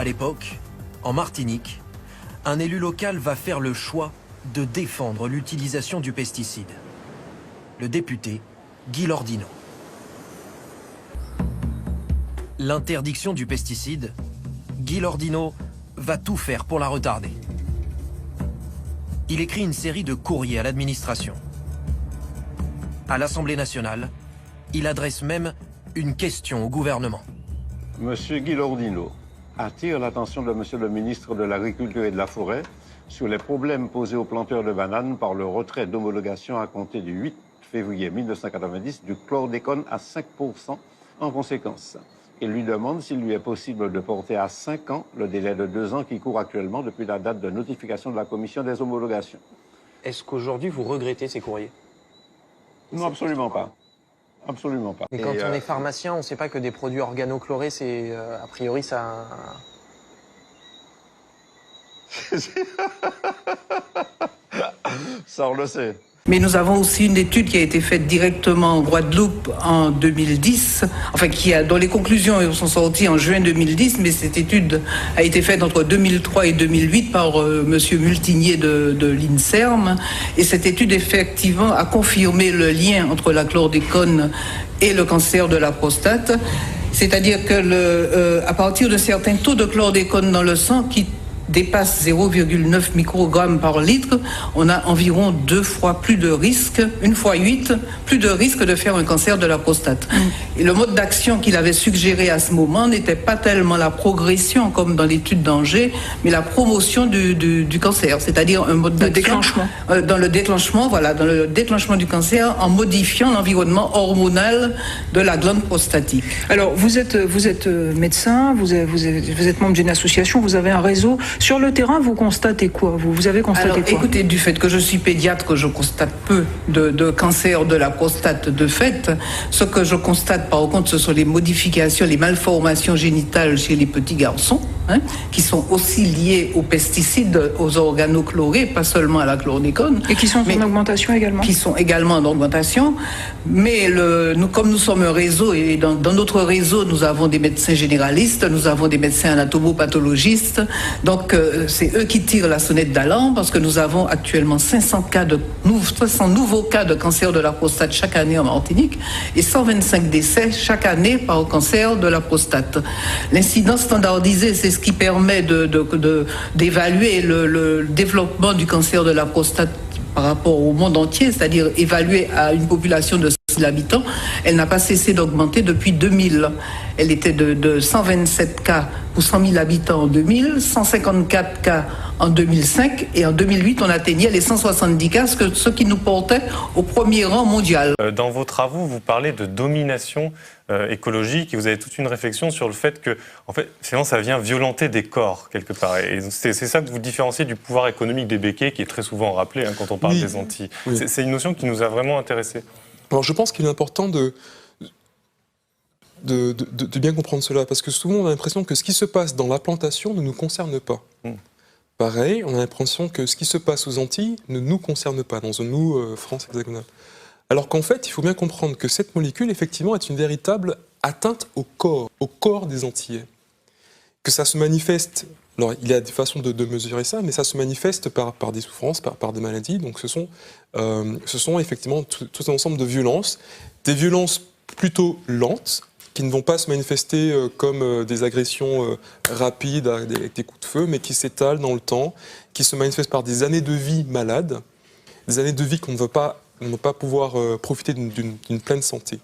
À l'époque, en Martinique, un élu local va faire le choix de défendre l'utilisation du pesticide. Le député Guy Lordino. L'interdiction du pesticide, Guy Lordino va tout faire pour la retarder. Il écrit une série de courriers à l'administration. À l'Assemblée nationale, il adresse même une question au gouvernement. Monsieur Guy Lordino attire l'attention de Monsieur le ministre de l'Agriculture et de la Forêt sur les problèmes posés aux planteurs de bananes par le retrait d'homologation à compter du 8 février 1990 du chlordécone à 5% en conséquence. Il lui demande s'il lui est possible de porter à 5 ans le délai de 2 ans qui court actuellement depuis la date de notification de la commission des homologations. Est-ce qu'aujourd'hui vous regrettez ces courriers? Non, absolument pas. Absolument pas. Mais quand on est pharmacien, on ne sait pas que des produits organochlorés, c'est a priori ça... Ça, on le sait. Mais nous avons aussi une étude qui a été faite directement en Guadeloupe en 2010, enfin dont les conclusions sont sorties en juin 2010, mais cette étude a été faite entre 2003 et 2008 par Monsieur Multinier de l'INSERM. Et cette étude, effectivement, a confirmé le lien entre la chlordécone et le cancer de la prostate. C'est-à-dire que à partir de certains taux de chlordécone dans le sang qui dépasse 0,9 microgrammes par litre, on a environ 2 fois plus de risque, 1 fois 8, plus de risque de faire un cancer de la prostate. Et le mode d'action qu'il avait suggéré à ce moment n'était pas tellement la progression comme dans l'étude d'Angers, mais la promotion du cancer, c'est-à-dire un mode d'action dans le déclenchement du cancer en modifiant l'environnement hormonal de la glande prostatique. Alors vous êtes médecin, vous êtes membre d'une association, vous avez un réseau. Sur le terrain, vous constatez quoi? Vous avez constaté quoi? Écoutez, du fait que je suis pédiatre, je constate peu de cancer de la prostate de fait. Ce que je constate par contre, ce sont les modifications, les malformations génitales chez les petits garçons, qui sont aussi liées aux pesticides, aux organochlorés, pas seulement à la chlordécone. Et qui sont en augmentation également? Qui sont également en augmentation. Mais comme nous sommes un réseau, et dans notre réseau, nous avons des médecins généralistes, nous avons des médecins anatomopathologistes. Donc, c'est eux qui tirent la sonnette d'alarme parce que nous avons actuellement 500 nouveaux cas de cancer de la prostate chaque année en Martinique et 125 décès chaque année par cancer de la prostate. L'incidence standardisée, c'est ce qui permet d'évaluer le développement du cancer de la prostate par rapport au monde entier, c'est-à-dire évaluée à une population de 100 000 habitants, elle n'a pas cessé d'augmenter depuis 2000. Elle était de 127 cas pour 100 000 habitants en 2000, 154 cas en 2005 et en 2008 on atteignait les 170 cas, ce qui nous portait au premier rang mondial. Dans vos travaux, vous parlez de domination écologique et vous avez toute une réflexion sur le fait que, en fait, finalement, ça vient violenter des corps quelque part. Et c'est ça que vous différenciez du pouvoir économique des béquets, qui est très souvent rappelé quand on parle des Antilles. Oui. C'est une notion qui nous a vraiment intéressés. Alors, je pense qu'il est important de bien comprendre cela, parce que souvent on a l'impression que ce qui se passe dans la plantation ne nous concerne pas. Pareil, on a l'impression que ce qui se passe aux Antilles ne nous concerne pas, dans nous, France hexagonale. Alors qu'en fait, il faut bien comprendre que cette molécule, effectivement, est une véritable atteinte au corps des Antillais. Que ça se manifeste, alors il y a des façons de mesurer ça, mais ça se manifeste par des souffrances, par des maladies. Donc ce sont effectivement tout un ensemble de violences, des violences plutôt lentes, qui ne vont pas se manifester comme des agressions rapides avec des coups de feu, mais qui s'étalent dans le temps, qui se manifestent par des années de vie malades, des années de vie qu'on ne veut pas pouvoir profiter d'une pleine santé.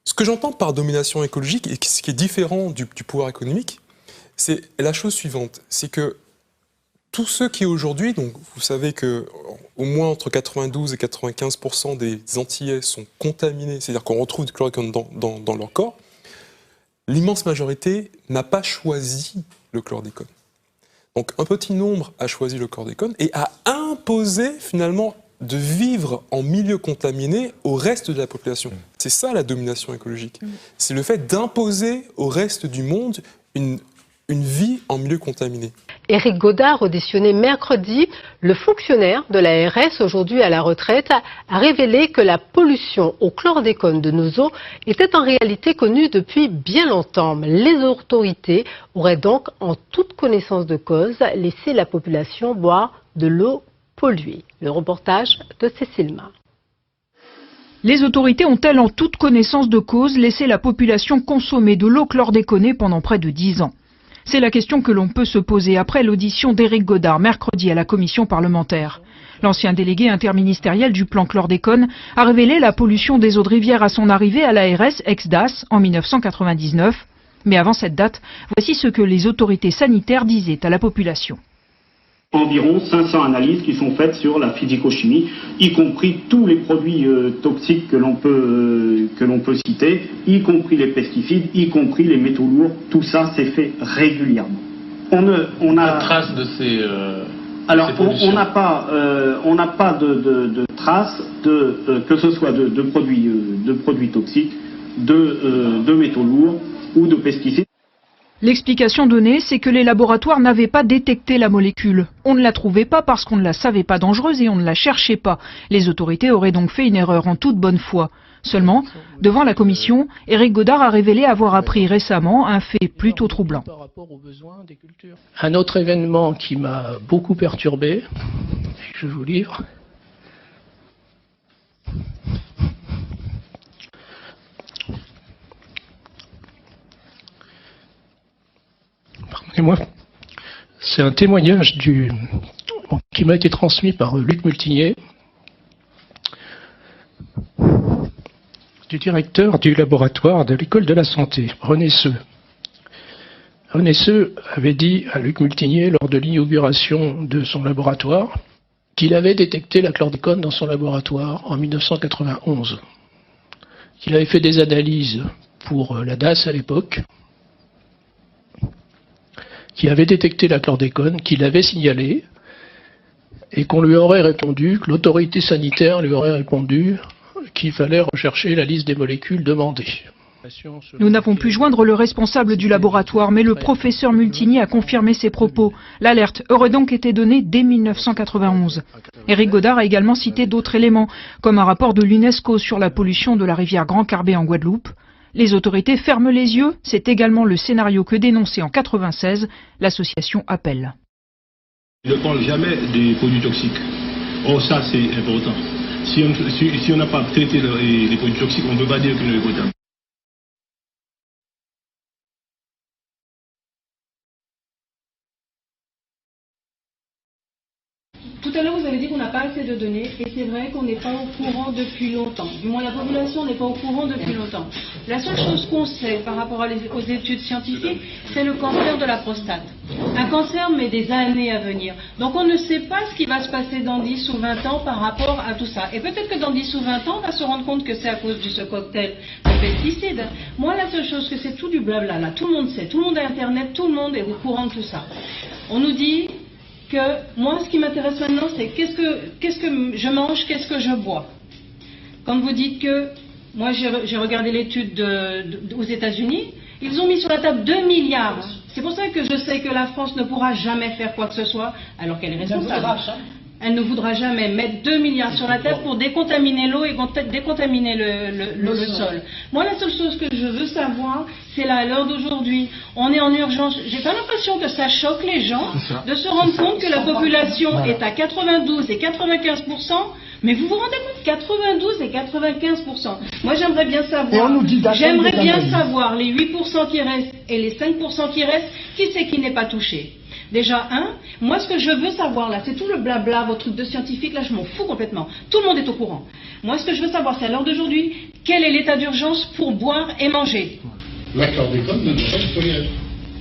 Ce que j'entends par domination écologique, et ce qui est différent du pouvoir économique, c'est la chose suivante, c'est que tous ceux qui aujourd'hui, donc vous savez que au moins entre 92 et 95% des Antillais sont contaminés, c'est-à-dire qu'on retrouve du chlordécone dans leur corps, l'immense majorité n'a pas choisi le chlordécone. Donc un petit nombre a choisi le chlordécone et a imposé finalement de vivre en milieu contaminé au reste de la population. C'est ça la domination écologique. C'est le fait d'imposer au reste du monde une vie en milieu contaminé. Éric Godard, auditionné mercredi, le fonctionnaire de l'ARS, aujourd'hui à la retraite, a révélé que la pollution au chlordécone de nos eaux était en réalité connue depuis bien longtemps. Les autorités auraient donc, en toute connaissance de cause, laissé la population boire de l'eau polluée. Le reportage de Cécile Ma. Les autorités ont-elles en toute connaissance de cause laissé la population consommer de l'eau chlordéconée pendant près de 10 ans? C'est la question que l'on peut se poser après l'audition d'Éric Godard mercredi à la commission parlementaire. L'ancien délégué interministériel du plan chlordécone a révélé la pollution des eaux de rivière à son arrivée à l'ARS ex-DAS en 1999. Mais avant cette date, voici ce que les autorités sanitaires disaient à la population. Environ 500 analyses qui sont faites sur la physico-chimie, y compris tous les produits toxiques que l'on peut citer, y compris les pesticides, y compris les métaux lourds. Tout ça, c'est fait régulièrement. On a trace de ces alors ces on n'a pas de traces que ce soit de produits toxiques, de métaux lourds ou de pesticides. L'explication donnée, c'est que les laboratoires n'avaient pas détecté la molécule. On ne la trouvait pas parce qu'on ne la savait pas dangereuse et on ne la cherchait pas. Les autorités auraient donc fait une erreur en toute bonne foi. Seulement, devant la commission, Éric Godard a révélé avoir appris récemment un fait plutôt troublant. Un autre événement qui m'a beaucoup perturbé, je vous livre. Pardonnez-moi. C'est un témoignage qui m'a été transmis par Luc Multinier, du directeur du laboratoire de l'école de la santé, René Seux. René Seux avait dit à Luc Multinier, lors de l'inauguration de son laboratoire, qu'il avait détecté la chlordécone dans son laboratoire en 1991, qu'il avait fait des analyses pour la DAS à l'époque, qu'il avait détecté la chlordécone, qu'il avait signalé, et qu'on lui aurait répondu, que l'autorité sanitaire lui aurait répondu qu'il fallait rechercher la liste des molécules demandées. Nous n'avons pu joindre le responsable du laboratoire, mais le professeur Multinier a confirmé ses propos. L'alerte aurait donc été donnée dès 1991. Éric Godard a également cité d'autres éléments, comme un rapport de l'UNESCO sur la pollution de la rivière Grand Carbet en Guadeloupe. Les autorités ferment les yeux, c'est également le scénario que dénonçait en 1996 l'association Appel. Je ne parle jamais des produits toxiques. Or ça c'est important. Si on n'a pas traité les produits toxiques, on ne peut pas dire que l'eau est potable. Tout à l'heure, vous avez dit qu'on n'a pas assez de données, et c'est vrai qu'on n'est pas au courant depuis longtemps. Du moins, la population n'est pas au courant depuis longtemps. La seule chose qu'on sait par rapport aux études scientifiques, c'est le cancer de la prostate. Un cancer met des années à venir. Donc on ne sait pas ce qui va se passer dans 10 ou 20 ans par rapport à tout ça. Et peut-être que dans 10 ou 20 ans, on va se rendre compte que c'est à cause de ce cocktail de pesticides. Moi, la seule chose que c'est tout du blabla, là. Tout le monde sait, tout le monde a Internet, tout le monde est au courant de tout ça. On nous dit que moi, ce qui m'intéresse maintenant, c'est qu'est-ce que je mange, qu'est-ce que je bois. Quand vous dites que, moi j'ai regardé l'étude aux États-Unis, ils ont mis sur la table 2 milliards. C'est pour ça que je sais que la France ne pourra jamais faire quoi que ce soit, alors qu'elle est responsable. Elle ne voudra jamais mettre 2 milliards sur la table pour décontaminer l'eau et décontaminer le sol. Moi, la seule chose que je veux savoir, c'est là, à l'heure d'aujourd'hui, on est en urgence. J'ai pas l'impression que ça choque les gens de se rendre compte que la population est à 92 et 95%. Mais vous vous rendez compte, 92 et 95%. Moi, j'aimerais bien savoir les 8% qui restent et les 5% qui restent, qui c'est qui n'est pas touché. Déjà, moi ce que je veux savoir là, c'est tout le blabla, vos trucs de scientifiques, là je m'en fous complètement. Tout le monde est au courant. Moi ce que je veux savoir, c'est à l'heure d'aujourd'hui, quel est l'état d'urgence pour boire et manger. La chlordécone ne doit pas être tolérée.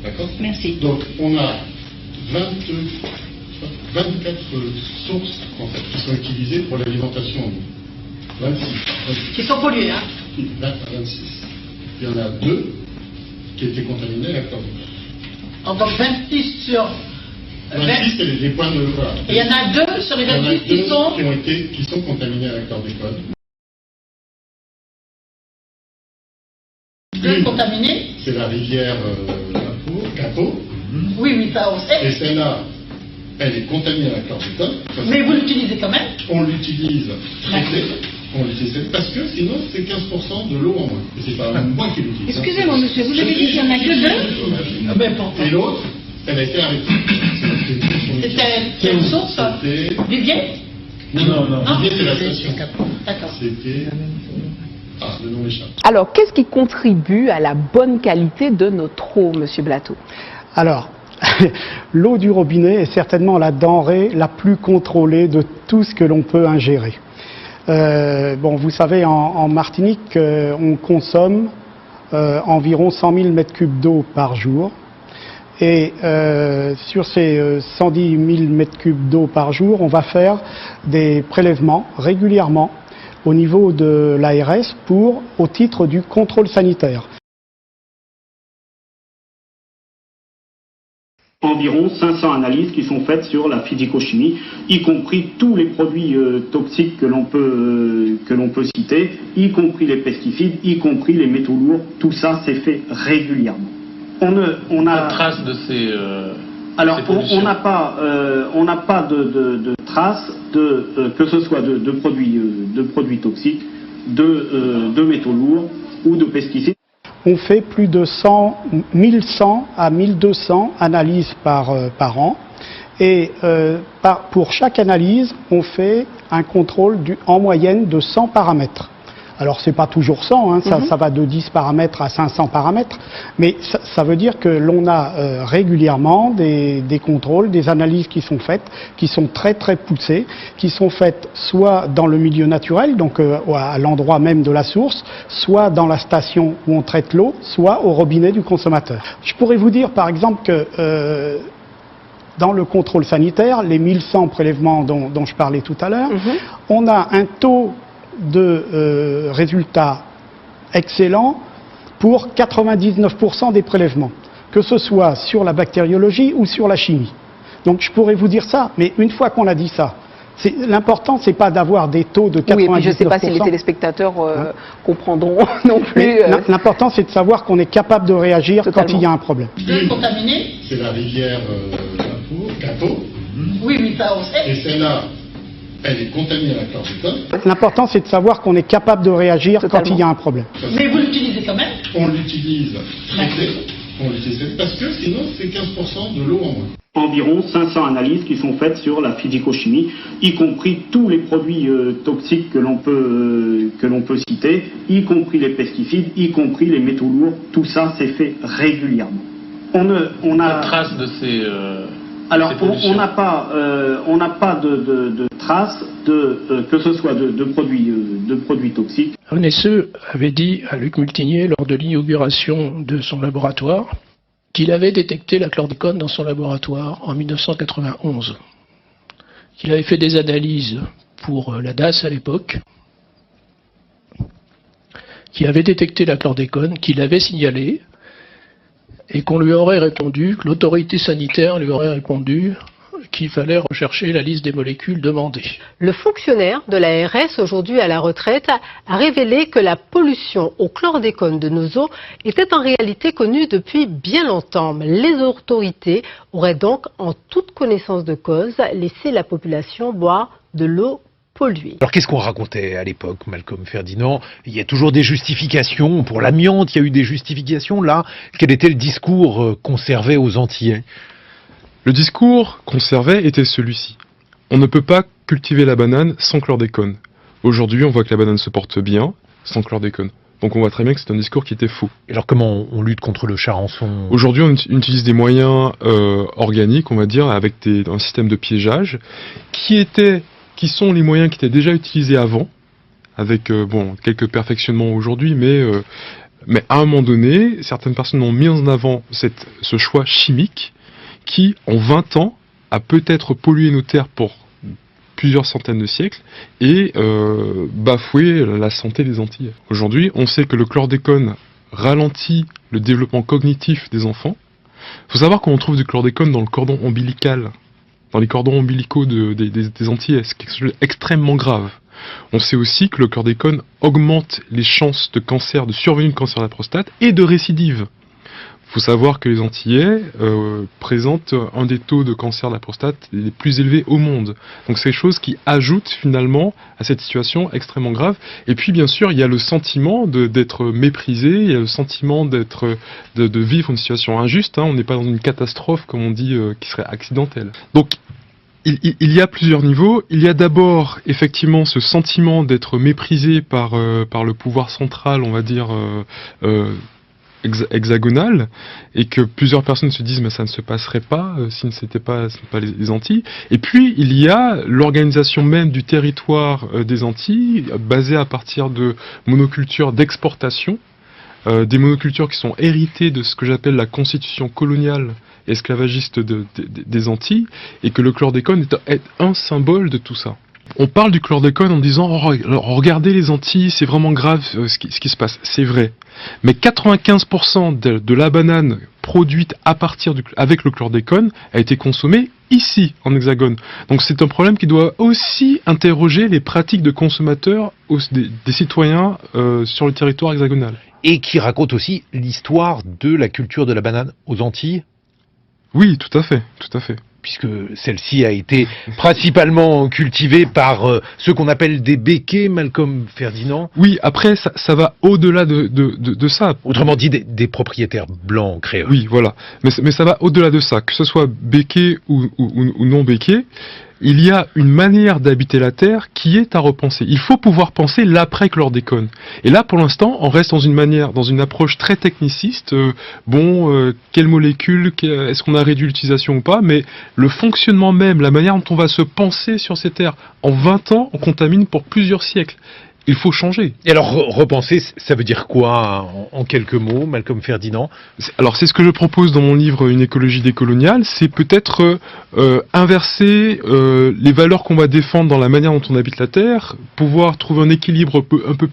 D'accord ? Merci. Donc on a 24 sources en fait, qui sont utilisées pour l'alimentation en eau. 26. Qui sont polluées, hein ? 26. Il y en a 2 qui étaient contaminés à la chlordécone. Donc 26 sur... 26, c'est les points de... Voilà. Et il y en a 2 sur les 26 qui sont contaminés à la chlordécone. 2 contaminés. C'est la rivière Capot, Oui, oui, ça on sait. Et celle-là, elle est contaminée à la chlordécone. Mais vous l'utilisez quand même? On l'utilise traité. On l'utilise traité parce que sinon c'est 15% de l'eau en moins. Et c'est pas moi qui l'utilise. Excusez-moi, monsieur, vous avez dit qu'il n'y en a que 2? Et l'autre, elle a été arrêtée. C'était quelle source? Vivier? Non, Vivier, c'est la station. D'accord. C'était... Ah, le nom échappe. Alors, qu'est-ce qui contribue à la bonne qualité de notre eau, Monsieur Blateau? Alors, l'eau du robinet est certainement la denrée la plus contrôlée de tout ce que l'on peut ingérer. Bon, vous savez, en Martinique, on consomme environ 100 000 mètres cubes d'eau par jour. Et sur ces 110 000 mètres cubes d'eau par jour, on va faire des prélèvements régulièrement au niveau de l'ARS au titre du contrôle sanitaire. Environ 500 analyses qui sont faites sur la physico-chimie, y compris tous les produits toxiques que l'on peut citer, y compris les pesticides, y compris les métaux lourds. Tout ça, c'est fait régulièrement. On a trace de ces alors ces on n'a pas de traces que ce soit de produits toxiques, de métaux lourds ou de pesticides. On fait plus de 1100 à 1200 analyses par an et pour chaque analyse, on fait un contrôle en moyenne de 100 paramètres. Alors c'est pas toujours 100, hein, ça va de 10 paramètres à 500 paramètres, mais ça veut dire que l'on a régulièrement des contrôles, des analyses qui sont faites, qui sont très très poussées, qui sont faites soit dans le milieu naturel, donc à l'endroit même de la source, soit dans la station où on traite l'eau, soit au robinet du consommateur. Je pourrais vous dire par exemple que dans le contrôle sanitaire, les 1100 prélèvements dont je parlais tout à l'heure, on a un taux de résultats excellents pour 99% des prélèvements, que ce soit sur la bactériologie ou sur la chimie. Donc je pourrais vous dire ça, mais une fois qu'on a dit ça, l'important c'est pas d'avoir des taux de 99%. Oui, et puis je ne sais pas si les téléspectateurs comprendront non plus. L'important c'est de savoir qu'on est capable de réagir quand il y a un problème. Contaminée? C'est la rivière Capo. Oui, oui, ça on sait. Et celle-là, elle est contaminée à la chlordécone. L'important, c'est de savoir qu'on est capable de réagir quand il y a un problème. Mais vous l'utilisez quand même? On l'utilise traité. On l'utilise parce que sinon, c'est 15% de l'eau en moins. Environ 500 analyses qui sont faites sur la physico-chimie, y compris tous les produits toxiques que l'on peut citer, y compris les pesticides, y compris les métaux lourds. Tout ça, c'est fait régulièrement. On a trace de ces alors on n'a pas de traces que ce soit de produits toxiques. Renesseux avait dit à Luc Multinier lors de l'inauguration de son laboratoire qu'il avait détecté la chlordécone dans son laboratoire en 1991. Qu'il avait fait des analyses pour la DAS à l'époque, qu'il avait détecté la chlordécone, qu'il avait signalé, et qu'on lui aurait répondu, que l'autorité sanitaire lui aurait répondu qu'il fallait rechercher la liste des molécules demandées. Le fonctionnaire de l'ARS, aujourd'hui à la retraite, a révélé que la pollution au chlordécone de nos eaux était en réalité connue depuis bien longtemps. Les autorités auraient donc, en toute connaissance de cause, laissé la population boire de l'eau polluée. Alors qu'est-ce qu'on racontait à l'époque, Malcolm Ferdinand? Il y a toujours des justifications. Pour l'amiante, il y a eu des justifications. Là, quel était le discours conservé aux Antillais? Le discours conservé était celui-ci. On ne peut pas cultiver la banane sans chlordécone. Aujourd'hui, on voit que la banane se porte bien sans chlordécone. Donc on voit très bien que c'est un discours qui était faux. Et alors comment on lutte contre le charançon? Aujourd'hui, on utilise des moyens organiques, on va dire, avec un système de piégeage, qui sont les moyens qui étaient déjà utilisés avant, avec quelques perfectionnements aujourd'hui, mais à un moment donné, certaines personnes ont mis en avant ce choix chimique qui, en 20 ans, a peut-être pollué nos terres pour plusieurs centaines de siècles et bafoué la santé des Antilles. Aujourd'hui, on sait que le chlordécone ralentit le développement cognitif des enfants. Il faut savoir qu'on trouve du chlordécone dans le cordon ombilical, dans les cordons ombilicaux des Antilles, ce qui est extrêmement grave. On sait aussi que le chlordécone augmente les chances de cancer, de survenue de cancer de la prostate et de récidive. faut savoir que les Antillais présentent un des taux de cancer de la prostate les plus élevés au monde. Donc c'est quelque chose qui ajoute finalement à cette situation extrêmement grave. Et puis bien sûr, il y a le sentiment d'être méprisé, il y a le sentiment de vivre une situation injuste. Hein. On n'est pas dans une catastrophe, comme on dit, qui serait accidentelle. Donc il y a plusieurs niveaux. Il y a d'abord effectivement ce sentiment d'être méprisé par le pouvoir central, on va dire, hexagonale, et que plusieurs personnes se disent mais ça ne se passerait pas si ce n'était pas les Antilles. Et puis il y a l'organisation même du territoire des Antilles, basée à partir de monocultures d'exportation, des monocultures qui sont héritées de ce que j'appelle la constitution coloniale esclavagiste des Antilles, et que le chlordécone est un symbole de tout ça. On parle du chlordécone en disant oh, regardez les Antilles, c'est vraiment grave ce qui se passe. C'est vrai. Mais 95% de la banane produite avec le chlordécone a été consommée ici, en Hexagone. Donc c'est un problème qui doit aussi interroger les pratiques de consommateurs des citoyens sur le territoire hexagonal. Et qui raconte aussi l'histoire de la culture de la banane aux Antilles. Oui, tout à fait, tout à fait. Puisque celle-ci a été principalement cultivée par ceux qu'on appelle des béquets, Malcolm Ferdinand. Oui, après, ça va au-delà de ça. Autrement dit, des propriétaires blancs créoles. Oui, voilà. Mais ça va au-delà de ça. Que ce soit béquet ou non béquet, il y a une manière d'habiter la Terre qui est à repenser. Il faut pouvoir penser l'après-chlordécone. Et là, pour l'instant, on reste dans une approche très techniciste. Quelle molécule, est-ce qu'on a réduit l'utilisation ou pas? Mais le fonctionnement même, la manière dont on va se penser sur ces terres, en 20 ans, on contamine pour plusieurs siècles. Il faut changer. Et alors, repenser, ça veut dire quoi, en quelques mots, Malcolm Ferdinand? Alors, c'est ce que je propose dans mon livre « Une écologie décoloniale », c'est peut-être inverser les valeurs qu'on va défendre dans la manière dont on habite la Terre, pouvoir trouver un équilibre un peu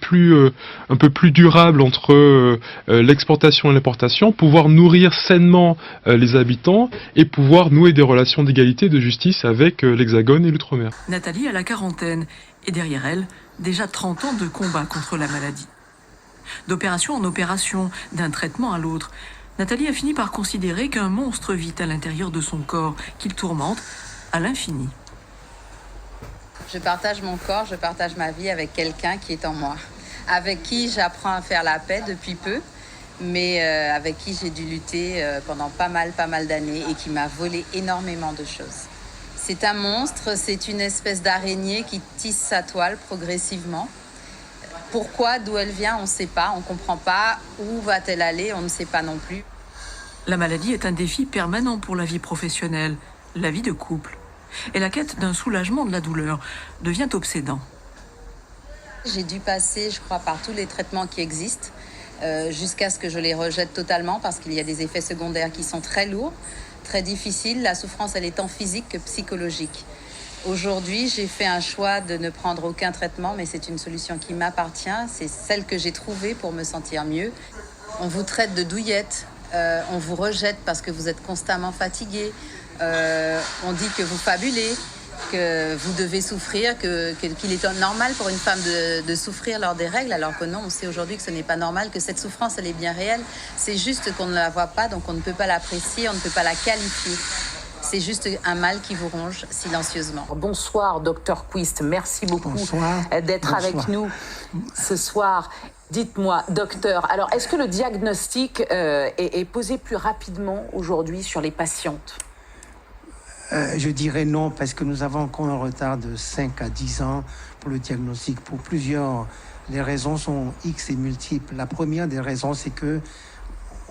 plus durable entre l'exportation et l'importation, pouvoir nourrir sainement les habitants et pouvoir nouer des relations d'égalité, de justice avec l'Hexagone et l'Outre-mer. Nathalie a la quarantaine et derrière elle, déjà 30 ans de combat contre la maladie. D'opération en opération, d'un traitement à l'autre, Nathalie a fini par considérer qu'un monstre vit à l'intérieur de son corps, qu'il tourmente à l'infini. Je partage mon corps, je partage ma vie avec quelqu'un qui est en moi, avec qui j'apprends à faire la paix depuis peu, mais avec qui j'ai dû lutter pendant pas mal d'années et qui m'a volé énormément de choses. C'est un monstre, c'est une espèce d'araignée qui tisse sa toile progressivement. Pourquoi, d'où elle vient, on ne sait pas, on ne comprend pas. Où va-t-elle aller, on ne sait pas non plus. La maladie est un défi permanent pour la vie professionnelle, la vie de couple. Et la quête d'un soulagement de la douleur devient obsédant. J'ai dû passer, je crois, par tous les traitements qui existent, jusqu'à ce que je les rejette totalement parce qu'il y a des effets secondaires qui sont très lourds. Très difficile, la souffrance elle est tant physique que psychologique. Aujourd'hui, j'ai fait un choix de ne prendre aucun traitement, mais c'est une solution qui m'appartient, c'est celle que j'ai trouvée pour me sentir mieux. On vous traite de douillette, on vous rejette parce que vous êtes constamment fatigué, on dit que vous fabulez, que vous devez souffrir, qu'il est normal pour une femme de souffrir lors des règles, alors que non, on sait aujourd'hui que ce n'est pas normal, que cette souffrance, elle est bien réelle. C'est juste qu'on ne la voit pas, donc on ne peut pas l'apprécier, on ne peut pas la qualifier. C'est juste un mal qui vous ronge silencieusement. Bonsoir, Dr Quist. Merci beaucoup d'être avec nous ce soir. Dites-moi, docteur, alors est-ce que le diagnostic est posé plus rapidement aujourd'hui sur les patientes ? Je dirais non, parce que nous avons encore un retard de 5 à 10 ans pour le diagnostic. Pour plusieurs, les raisons sont X et multiples. La première des raisons, c'est que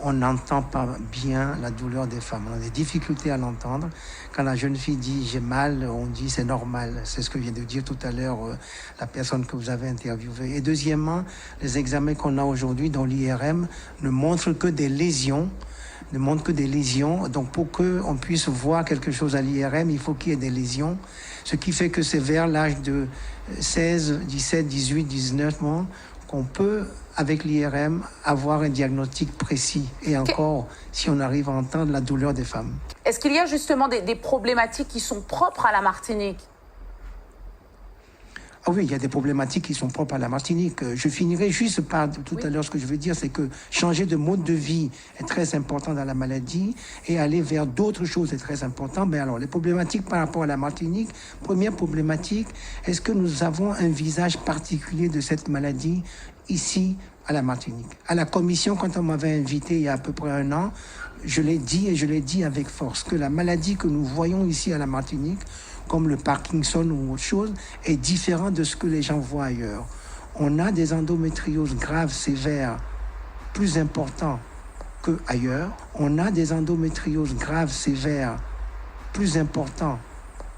on n'entend pas bien la douleur des femmes. On a des difficultés à l'entendre. Quand la jeune fille dit « j'ai mal », on dit « c'est normal ». C'est ce que vient de dire tout à l'heure la personne que vous avez interviewée. Et deuxièmement, les examens qu'on a aujourd'hui dans l'IRM ne montrent que des lésions. Donc pour qu'on puisse voir quelque chose à l'IRM, il faut qu'il y ait des lésions. Ce qui fait que c'est vers l'âge de 16, 17, 18, 19 mois qu'on peut, avec l'IRM, avoir un diagnostic précis. Et encore, si on arrive à entendre la douleur des femmes. Est-ce qu'il y a justement des problématiques qui sont propres à la Martinique ? Ah oui, il y a des problématiques qui sont propres à la Martinique. Je finirai juste par tout à l'heure ce que je veux dire, c'est que changer de mode de vie est très important dans la maladie et aller vers d'autres choses est très important. Mais alors, les problématiques par rapport à la Martinique, première problématique, est-ce que nous avons un visage particulier de cette maladie ici à la Martinique? À la commission, quand on m'avait invité il y a à peu près 1 an, je l'ai dit et je l'ai dit avec force que la maladie que nous voyons ici à la Martinique, comme le Parkinson ou autre chose, est différent de ce que les gens voient ailleurs. On a des endométrioses graves, sévères, plus importants qu'ailleurs. On a des endométrioses graves, sévères, plus importants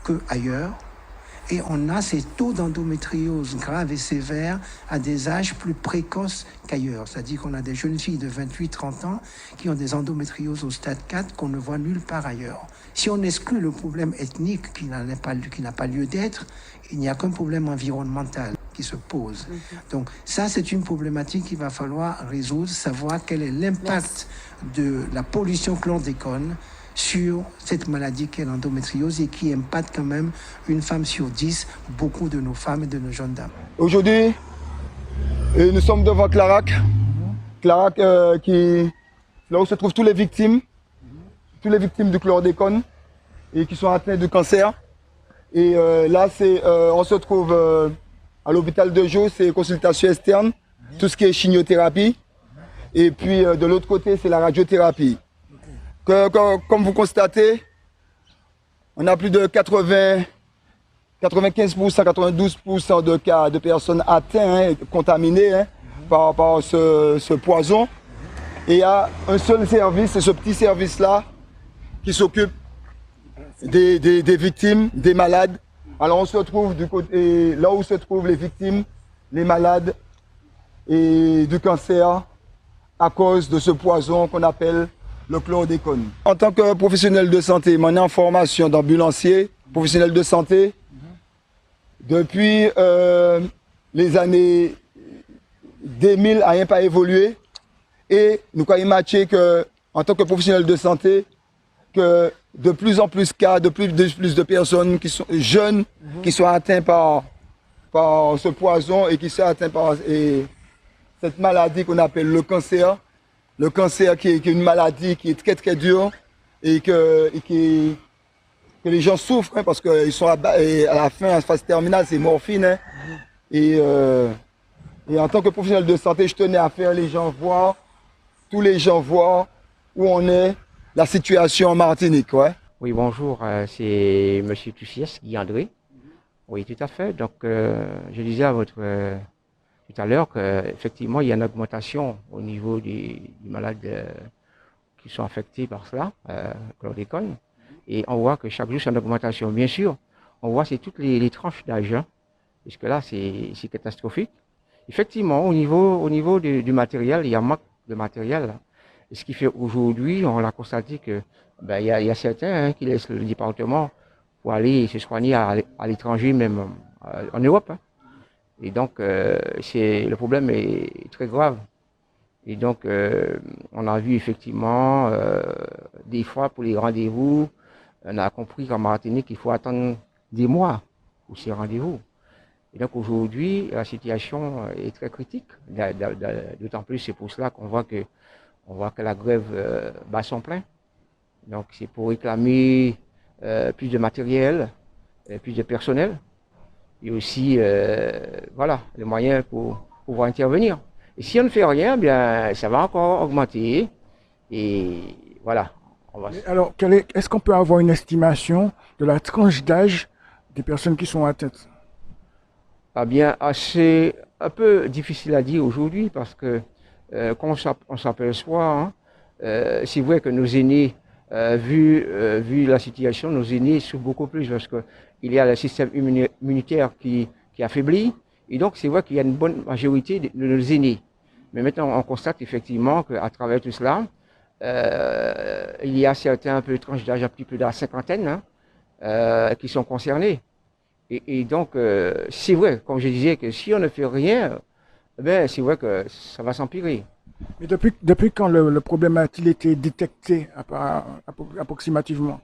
qu'ailleurs. Et on a ces taux d'endométriose graves et sévères à des âges plus précoces qu'ailleurs. C'est-à-dire qu'on a des jeunes filles de 28-30 ans qui ont des endométrioses au stade 4 qu'on ne voit nulle part ailleurs. Si on exclut le problème ethnique qui n'a pas lieu d'être, il n'y a qu'un problème environnemental qui se pose. Donc ça, c'est une problématique qu'il va falloir résoudre, savoir quel est l'impact de la pollution chlordécone sur cette maladie qu'est l'endométriose et qui impacte quand même une femme sur 10, beaucoup de nos femmes et de nos jeunes dames. Aujourd'hui, nous sommes devant Clarac. Clarac, là où se trouvent toutes les victimes du chlordécone et qui sont atteintes de cancer. Et là, on se trouve à l'hôpital de jour, c'est consultation externe, tout ce qui est chimiothérapie. Et puis de l'autre côté, c'est la radiothérapie. Comme vous constatez, on a plus de 95%, 92% de cas de personnes atteintes, contaminées par ce poison. Et il y a un seul service, c'est ce petit service-là, qui s'occupe des victimes, des malades. Alors on se trouve du côté, là où se trouvent les victimes, les malades et du cancer à cause de ce poison qu'on appelle le chlordécone. En tant que professionnel de santé, mon en formation d'ambulancier, professionnel de santé, depuis les années 2000, rien pas évolué. Et nous avons matché que, en tant que professionnel de santé, que de plus en plus de plus de personnes qui sont jeunes, qui sont atteintes par ce poison et qui sont atteintes par cette maladie qu'on appelle le cancer. Le cancer qui est une maladie qui est très très dure et que les gens souffrent parce qu'ils sont à la fin, en phase terminale, c'est morphine. Et en tant que professionnel de santé, je tenais à faire tous les gens voir où on est, la situation en Martinique. Ouais. Oui, bonjour, c'est M. Tussiès, Guy André. Oui, tout à fait. Donc, je disais tout à l'heure qu'effectivement, il y a une augmentation au niveau des malades qui sont affectés par cela, chlordécone. Et on voit que chaque jour, c'est une augmentation. Bien sûr, on voit c'est toutes les tranches d'âge, parce que là, c'est catastrophique. Effectivement, au niveau du matériel, il y a un manque de matériel. Et ce qui fait aujourd'hui, on a constaté que il y a certains qui laissent le département pour aller se soigner à l'étranger, même en Europe. Et donc, le problème est très grave. Et donc, on a vu effectivement, des fois pour les rendez-vous, on a compris qu'en Martinique, il faut attendre des mois pour ces rendez-vous. Et donc aujourd'hui, la situation est très critique. D'autant plus, c'est pour cela qu'on voit que la grève bat son plein. Donc c'est pour réclamer plus de matériel, plus de personnel. Et aussi, les moyens pour pouvoir intervenir. Et si on ne fait rien, bien, ça va encore augmenter. Et voilà. Alors, est-ce qu'on peut avoir une estimation de la tranche d'âge des personnes qui sont atteintes? Ah bien, c'est un peu difficile à dire aujourd'hui parce que quand on s'aperçoit, c'est vrai que nos aînés, vu la situation, nos aînés souffrent beaucoup plus parce qu'il y a le système immunitaire qui affaiblit. Et donc, c'est vrai qu'il y a une bonne majorité de nos aînés. Mais maintenant, on constate effectivement qu'à travers tout cela, il y a certains peu de tranches d'âge un petit peu de la cinquantaine qui sont concernés. Et donc, c'est vrai, comme je disais, que si on ne fait rien, c'est vrai que ça va s'empirer. Mais depuis quand le problème a-t-il été détecté approximativement?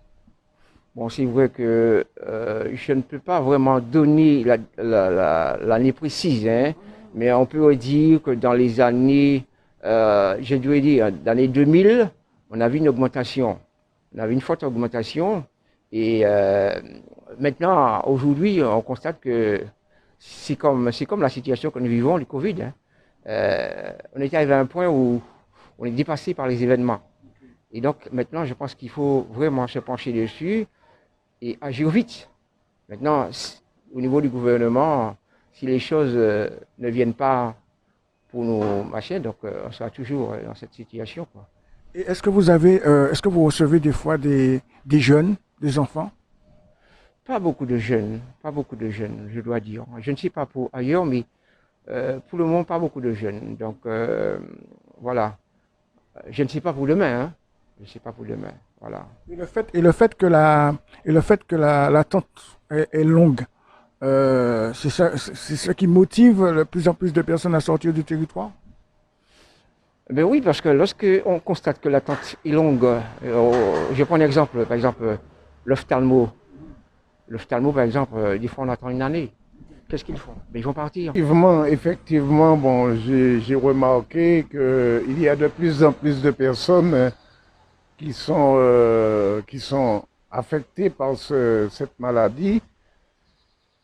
Bon, c'est vrai que je ne peux pas vraiment donner l'année précise, hein, mais on peut dire que dans les années, je dois dire, dans les 2000, on a vu une augmentation. On a vu une forte augmentation. Et maintenant, aujourd'hui, on constate que c'est comme la situation que nous vivons, le Covid. Hein. On est arrivé à un point où on est dépassé par les événements. Et donc, maintenant, je pense qu'il faut vraiment se pencher dessus et agir vite. Maintenant, au niveau du gouvernement, si les choses ne viennent pas pour nos machins, donc on sera toujours dans cette situation, quoi. Et est-ce que vous recevez des fois des jeunes, des enfants? Pas beaucoup de jeunes, je dois dire. Je ne sais pas pour ailleurs, mais pour le moment, pas beaucoup de jeunes. Donc, voilà. Je ne sais pas pour demain, hein. Je ne sais pas pour demain, voilà. Et le fait que l'attente est longue, c'est ça qui motive de plus en plus de personnes à sortir du territoire? Ben oui, parce que lorsque on constate que l'attente est longue, je prends un exemple, par exemple, l'ophtalmo. L'ophtalmo, par exemple, des fois on attend une année. Qu'est-ce qu'ils font? Ben, ils vont partir. Effectivement, bon, j'ai remarqué qu'il y a de plus en plus de personnes qui sont affectées par cette maladie.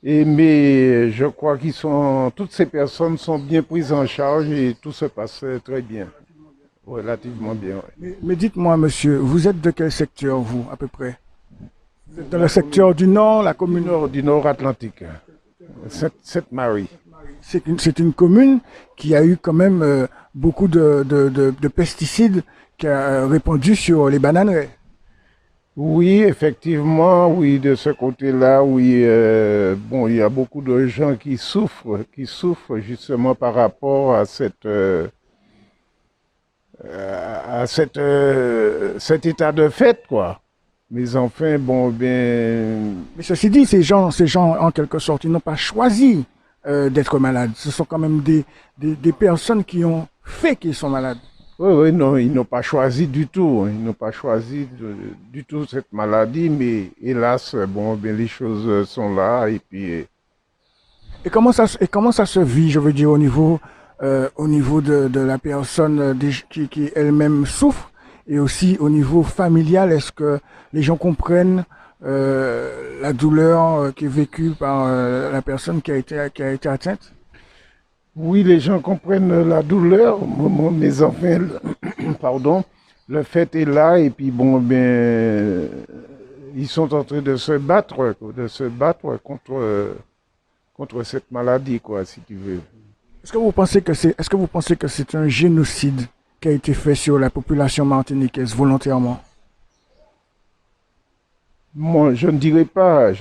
Mais je crois toutes ces personnes sont bien prises en charge et tout se passe très bien, relativement bien. Ouais. Mais dites-moi, monsieur, vous êtes de quel secteur, vous, à peu près? Vous êtes dans le secteur du Nord, la commune du Nord Atlantique, Sainte-Marie. C'est une commune qui a eu quand même beaucoup de pesticides qui a répandu sur les bananeraies. Oui, effectivement, oui, de ce côté-là, oui, bon, il y a beaucoup de gens qui souffrent justement par rapport à cet état de fait, quoi. Mais enfin, bon, bien... Mais ceci dit, ces gens, en quelque sorte, ils n'ont pas choisi d'être malades. Ce sont quand même des personnes qui ont fait qu'ils sont malades. Oui, non, ils n'ont pas choisi du tout. Ils n'ont pas choisi du tout cette maladie, mais hélas, bon, bien, les choses sont là et puis. Et comment ça se vit, je veux dire, au niveau de la personne qui elle-même souffre, et aussi au niveau familial, est-ce que les gens comprennent la douleur qui est vécue par la personne qui a été atteinte? Oui, les gens comprennent la douleur. Mes enfants, pardon, le fait est là et puis bon, bien, ils sont en train de se battre contre cette maladie, quoi, si tu veux. Est-ce que vous pensez que c'est un génocide qui a été fait sur la population martiniquaise volontairement? Moi, je ne dirais pas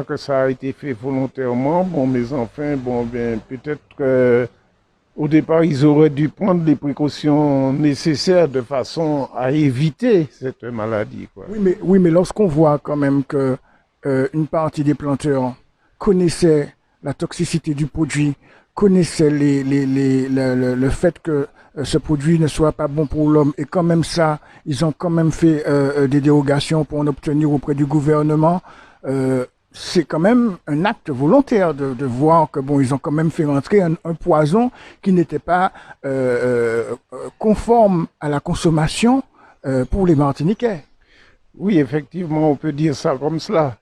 que ça a été fait volontairement. Bon, mes enfants, bon, bien, peut-être qu'au départ, ils auraient dû prendre les précautions nécessaires de façon à éviter cette maladie, quoi. Oui, mais lorsqu'on voit quand même que une partie des planteurs connaissaient la toxicité du produit, connaissaient le fait que ce produit ne soit pas bon pour l'homme, et quand même ça, ils ont quand même fait des dérogations pour en obtenir auprès du gouvernement. C'est quand même un acte volontaire de voir que bon, ils ont quand même fait rentrer un poison qui n'était pas conforme à la consommation pour les Martiniquais. Oui, effectivement, on peut dire ça comme cela.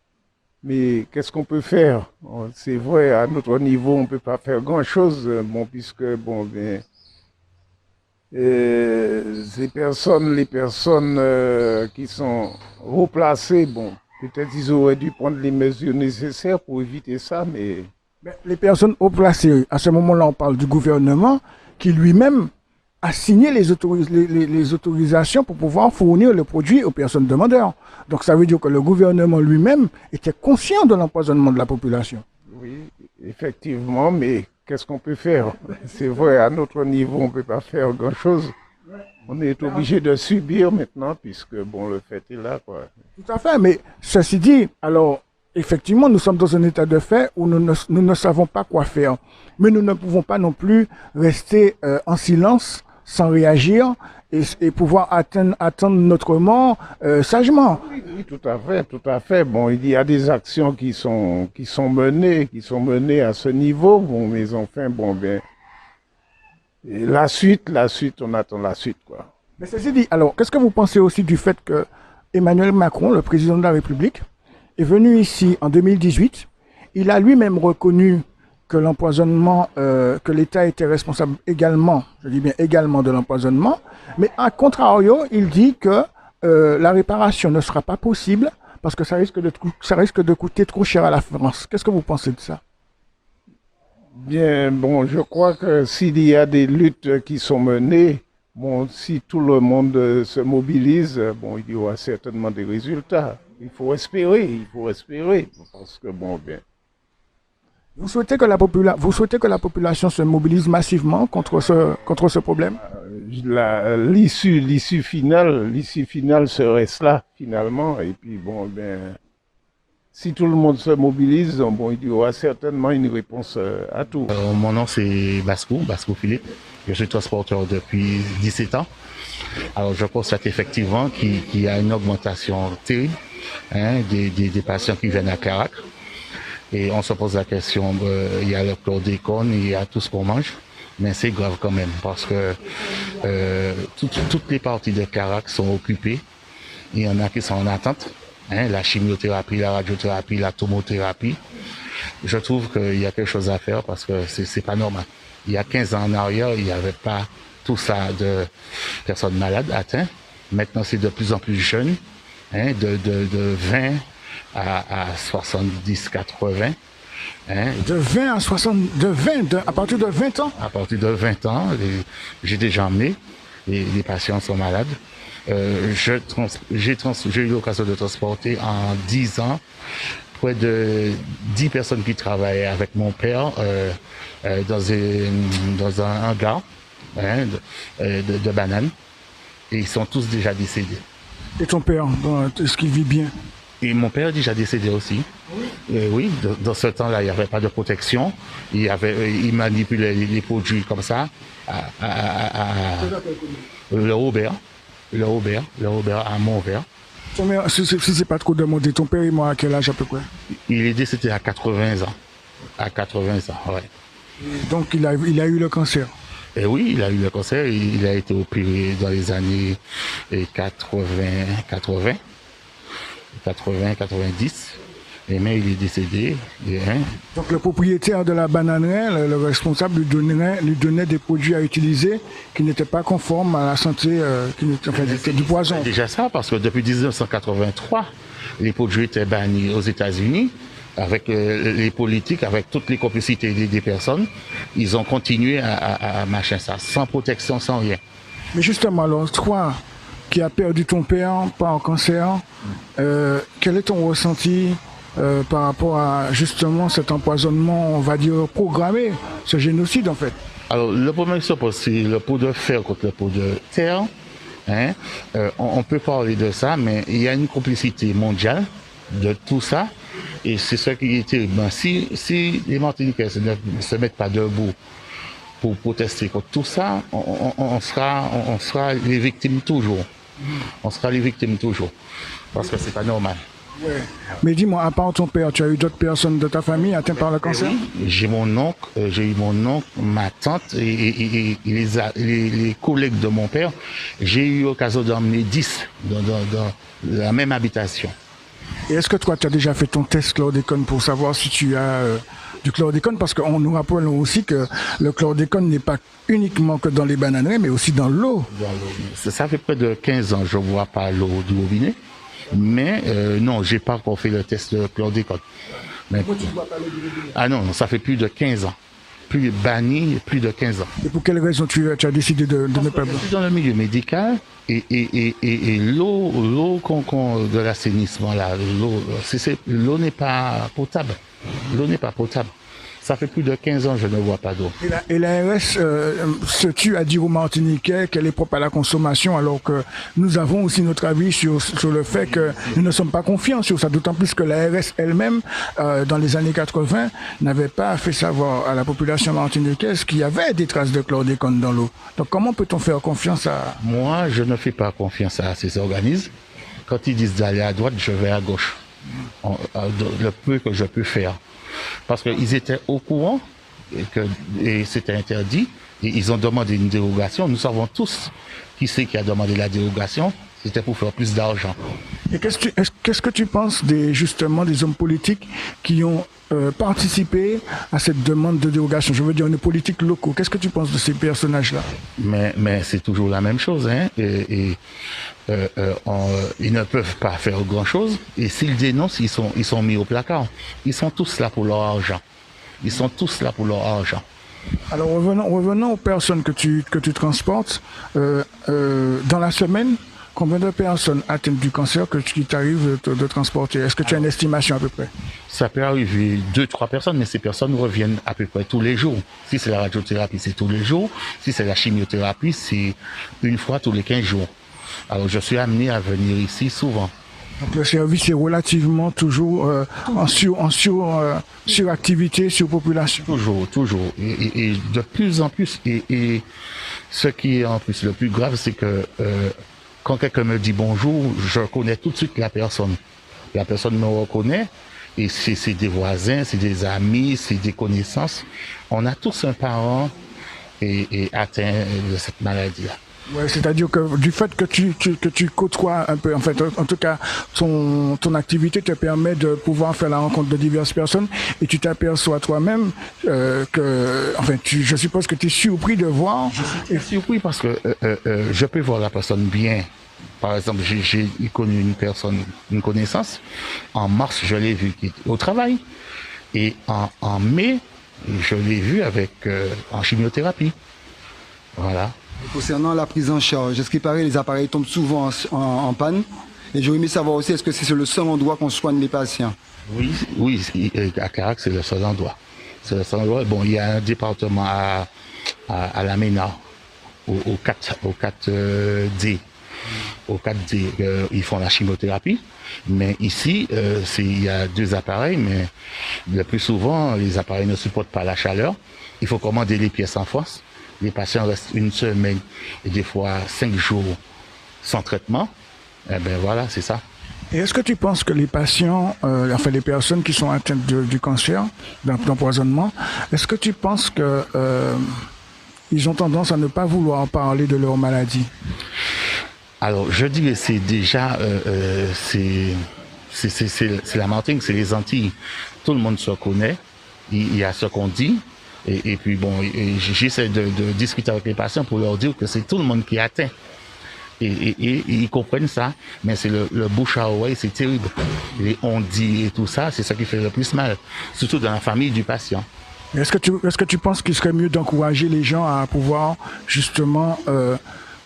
Mais qu'est-ce qu'on peut faire? C'est vrai, à notre niveau, on ne peut pas faire grand-chose, bon, puisque, bon, bien, les personnes qui sont replacées, bon, peut-être ils auraient dû prendre les mesures nécessaires pour éviter ça, mais... Les personnes replacées, à ce moment-là, on parle du gouvernement qui lui-même a signé les autorisations pour pouvoir fournir le produit aux personnes demandeurs. Donc ça veut dire que le gouvernement lui-même était conscient de l'empoisonnement de la population. Oui, effectivement, mais qu'est-ce qu'on peut faire? C'est vrai, à notre niveau, on ne peut pas faire grand-chose. On est obligé de subir maintenant, puisque bon, le fait est là, quoi. Tout à fait, mais ceci dit, alors, effectivement, nous sommes dans un état de fait où nous ne savons pas quoi faire. Mais nous ne pouvons pas non plus rester en silence, sans réagir, et pouvoir attendre notre mort sagement. Oui, tout à fait, tout à fait. Bon, il y a des actions qui sont menées à ce niveau. Bon, mais enfin, bon, ben, et la suite, on attend la suite, quoi. Mais ceci dit, alors, qu'est-ce que vous pensez aussi du fait que Emmanuel Macron, le président de la République, est venu ici en 2018. Il a lui-même reconnu que l'empoisonnement, que l'État était responsable également, je dis bien également de l'empoisonnement, mais à contrario, il dit que la réparation ne sera pas possible parce que ça risque de coûter trop cher à la France. Qu'est-ce que vous pensez de ça? Bien, bon, je crois que s'il y a des luttes qui sont menées, bon, si tout le monde se mobilise, bon, il y aura certainement des résultats. Il faut espérer, parce que bon, bien. Vous souhaitez que la population se mobilise massivement contre ce problème? L'issue finale serait cela, finalement, et puis bon, ben, si tout le monde se mobilise, bon, il y aura certainement une réponse à tout. Mon nom c'est Basco Philippe. Je suis transporteur depuis 17 ans. Alors je constate effectivement qu'il y a une augmentation terrible des patients qui viennent à Carac. Et on se pose la question, il y a le chlordécone, il y a tout ce qu'on mange. Mais c'est grave quand même parce que toutes les parties de Carac sont occupées. Il y en a qui sont en attente. La chimiothérapie, la radiothérapie, la tomothérapie. Je trouve qu'il y a quelque chose à faire parce que c'est pas normal. Il y a 15 ans en arrière, il n'y avait pas tout ça de personnes malades atteintes. Maintenant, c'est de plus en plus jeune, de 20 à 70, 80. De 20 à 60, à partir de 20 ans? À partir de 20 ans, j'ai déjà emmené, les patients sont malades. J'ai eu l'occasion de transporter en 10 ans près de 10 personnes qui travaillaient avec mon père dans un hangar de bananes. Et ils sont tous déjà décédés. Et ton père, est-ce qu'il vit bien? Et mon père est déjà décédé aussi. Oui, dans ce temps-là, il n'y avait pas de protection. Il manipulait les produits comme ça. Le Robert à Montvert. Si c'est pas trop demandé, ton père est mort à quel âge à peu près? Il est décédé à 80 ans. À 80 ans, ouais. Et donc il a eu le cancer? Et oui, il a eu le cancer. Il a été opéré dans les années 80, 90. Mais il est décédé. Donc le propriétaire de la bananerie, le responsable, lui donnait des produits à utiliser qui n'étaient pas conformes à la santé, c'était du poison. C'est déjà ça, parce que depuis 1983, les produits étaient bannis aux États-Unis, avec les politiques, avec toutes les complicités des personnes. Ils ont continué à machin ça, sans protection, sans rien. Mais justement, alors, toi qui as perdu ton père par cancer, quel est ton ressenti par rapport à justement cet empoisonnement, on va dire programmé, ce génocide en fait? Alors le problème c'est le pot de fer contre le pot de terre. On peut parler de ça, mais il y a une complicité mondiale de tout ça. Et c'est ce qui est terrible. Si les Martiniquais ne se mettent pas debout pour protester contre tout ça, on sera les victimes toujours. On sera les victimes toujours. Parce que c'est pas normal. Ouais. Mais dis-moi, à part ton père, tu as eu d'autres personnes de ta famille atteintes par le cancer? Oui, j'ai eu mon oncle, ma tante et les collègues de mon père. J'ai eu l'occasion d'emmener 10 dans la même habitation. Et est-ce que toi, tu as déjà fait ton test chlordécone pour savoir si tu as du chlordécone? Parce qu'on nous rappelle aussi que le chlordécone n'est pas uniquement que dans les bananeries, mais aussi dans l'eau. Ça fait près de 15 ans que je ne bois pas l'eau du robinet. Mais non, j'ai pas encore fait le test de chlordécone. Pourquoi tu ne bois pas l'eau du robinet? Ah non, ça fait plus de 15 ans. Banni, plus de 15 ans. Et pour quelle raison tu as décidé de ne pas boire? Je suis dans le milieu médical et l'eau de l'assainissement, l'eau n'est pas potable. L'eau n'est pas potable. Ça fait plus de 15 ans que je ne vois pas d'eau. Et l'ARS se tue à dire aux Martiniquais qu'elle est propre à la consommation, alors que nous avons aussi notre avis sur le fait que nous ne sommes pas confiants sur ça, d'autant plus que l'ARS elle-même, dans les années 80, n'avait pas fait savoir à la population martiniquaise qu'il y avait des traces de chlordécone dans l'eau. Donc comment peut-on faire confiance à... Moi, je ne fais pas confiance à ces organismes. Quand ils disent d'aller à droite, je vais à gauche. Le peu que je peux faire. Parce qu'ils étaient au courant et c'était interdit. Et ils ont demandé une dérogation. Nous savons tous qui c'est qui a demandé la dérogation. C'était pour faire plus d'argent. Et qu'est-ce que tu penses justement des hommes politiques qui ont participé à cette demande de dérogation? Je veux dire, les politiques locaux. Qu'est-ce que tu penses de ces personnages-là? Mais c'est toujours la même chose. Hein? Ils ne peuvent pas faire grand-chose. Et s'ils dénoncent, ils sont mis au placard. Ils sont tous là pour leur argent. Ils sont tous là pour leur argent. Alors revenons aux personnes que tu transportes. Dans la semaine, combien de personnes atteintes du cancer qui t'arrive de transporter? Est-ce que tu as une estimation à peu près? Ça peut arriver 2-3 personnes, mais ces personnes reviennent à peu près tous les jours. Si c'est la radiothérapie, c'est tous les jours. Si c'est la chimiothérapie, c'est une fois tous les 15 jours. Alors je suis amené à venir ici souvent. Donc le service est relativement toujours en suractivité, surpopulation. Toujours. Et de plus en plus. Et ce qui est en plus le plus grave, c'est que quand quelqu'un me dit bonjour, je reconnais tout de suite la personne. La personne me reconnaît. Et c'est des voisins, c'est des amis, c'est des connaissances. On a tous un parent atteint de cette maladie-là. Ouais, c'est-à-dire que du fait que tu côtoies un peu, en fait, en tout cas, ton activité te permet de pouvoir faire la rencontre de diverses personnes et tu t'aperçois toi-même je suppose que tu es surpris de voir. Je suis surpris parce que je peux voir la personne bien. Par exemple, j'ai connu une connaissance. En mars, je l'ai vu au travail. Et en mai, je l'ai vu en chimiothérapie. Voilà. Concernant la prise en charge, est-ce qu'il paraît les appareils tombent souvent en panne? Et j'aurais aimé savoir aussi, est-ce que c'est le seul endroit qu'on soigne les patients? Oui, à Carac, c'est le seul endroit. Bon, il y a un département à la MENA, au 4D. Au 4D, ils font la chimiothérapie. Mais ici, il y a 2 appareils, mais le plus souvent, les appareils ne supportent pas la chaleur. Il faut commander les pièces en France. Les patients restent une semaine et des fois 5 jours sans traitement. Eh bien voilà, c'est ça. Et est-ce que tu penses que les patients, les personnes qui sont atteintes du cancer, d'empoisonnement, est-ce que tu penses que ils ont tendance à ne pas vouloir parler de leur maladie? Alors, je dis que c'est déjà, c'est la Martinique, c'est les Antilles. Tout le monde se connaît. Il y a ce qu'on dit. Et puis bon, j'essaie de discuter avec les patients pour leur dire que c'est tout le monde qui est atteint. Et ils comprennent ça, mais c'est le bouche à oreille, c'est terrible. Les on-dit et tout ça, c'est ça qui fait le plus mal, surtout dans la famille du patient. Est-ce que tu penses qu'il serait mieux d'encourager les gens à pouvoir justement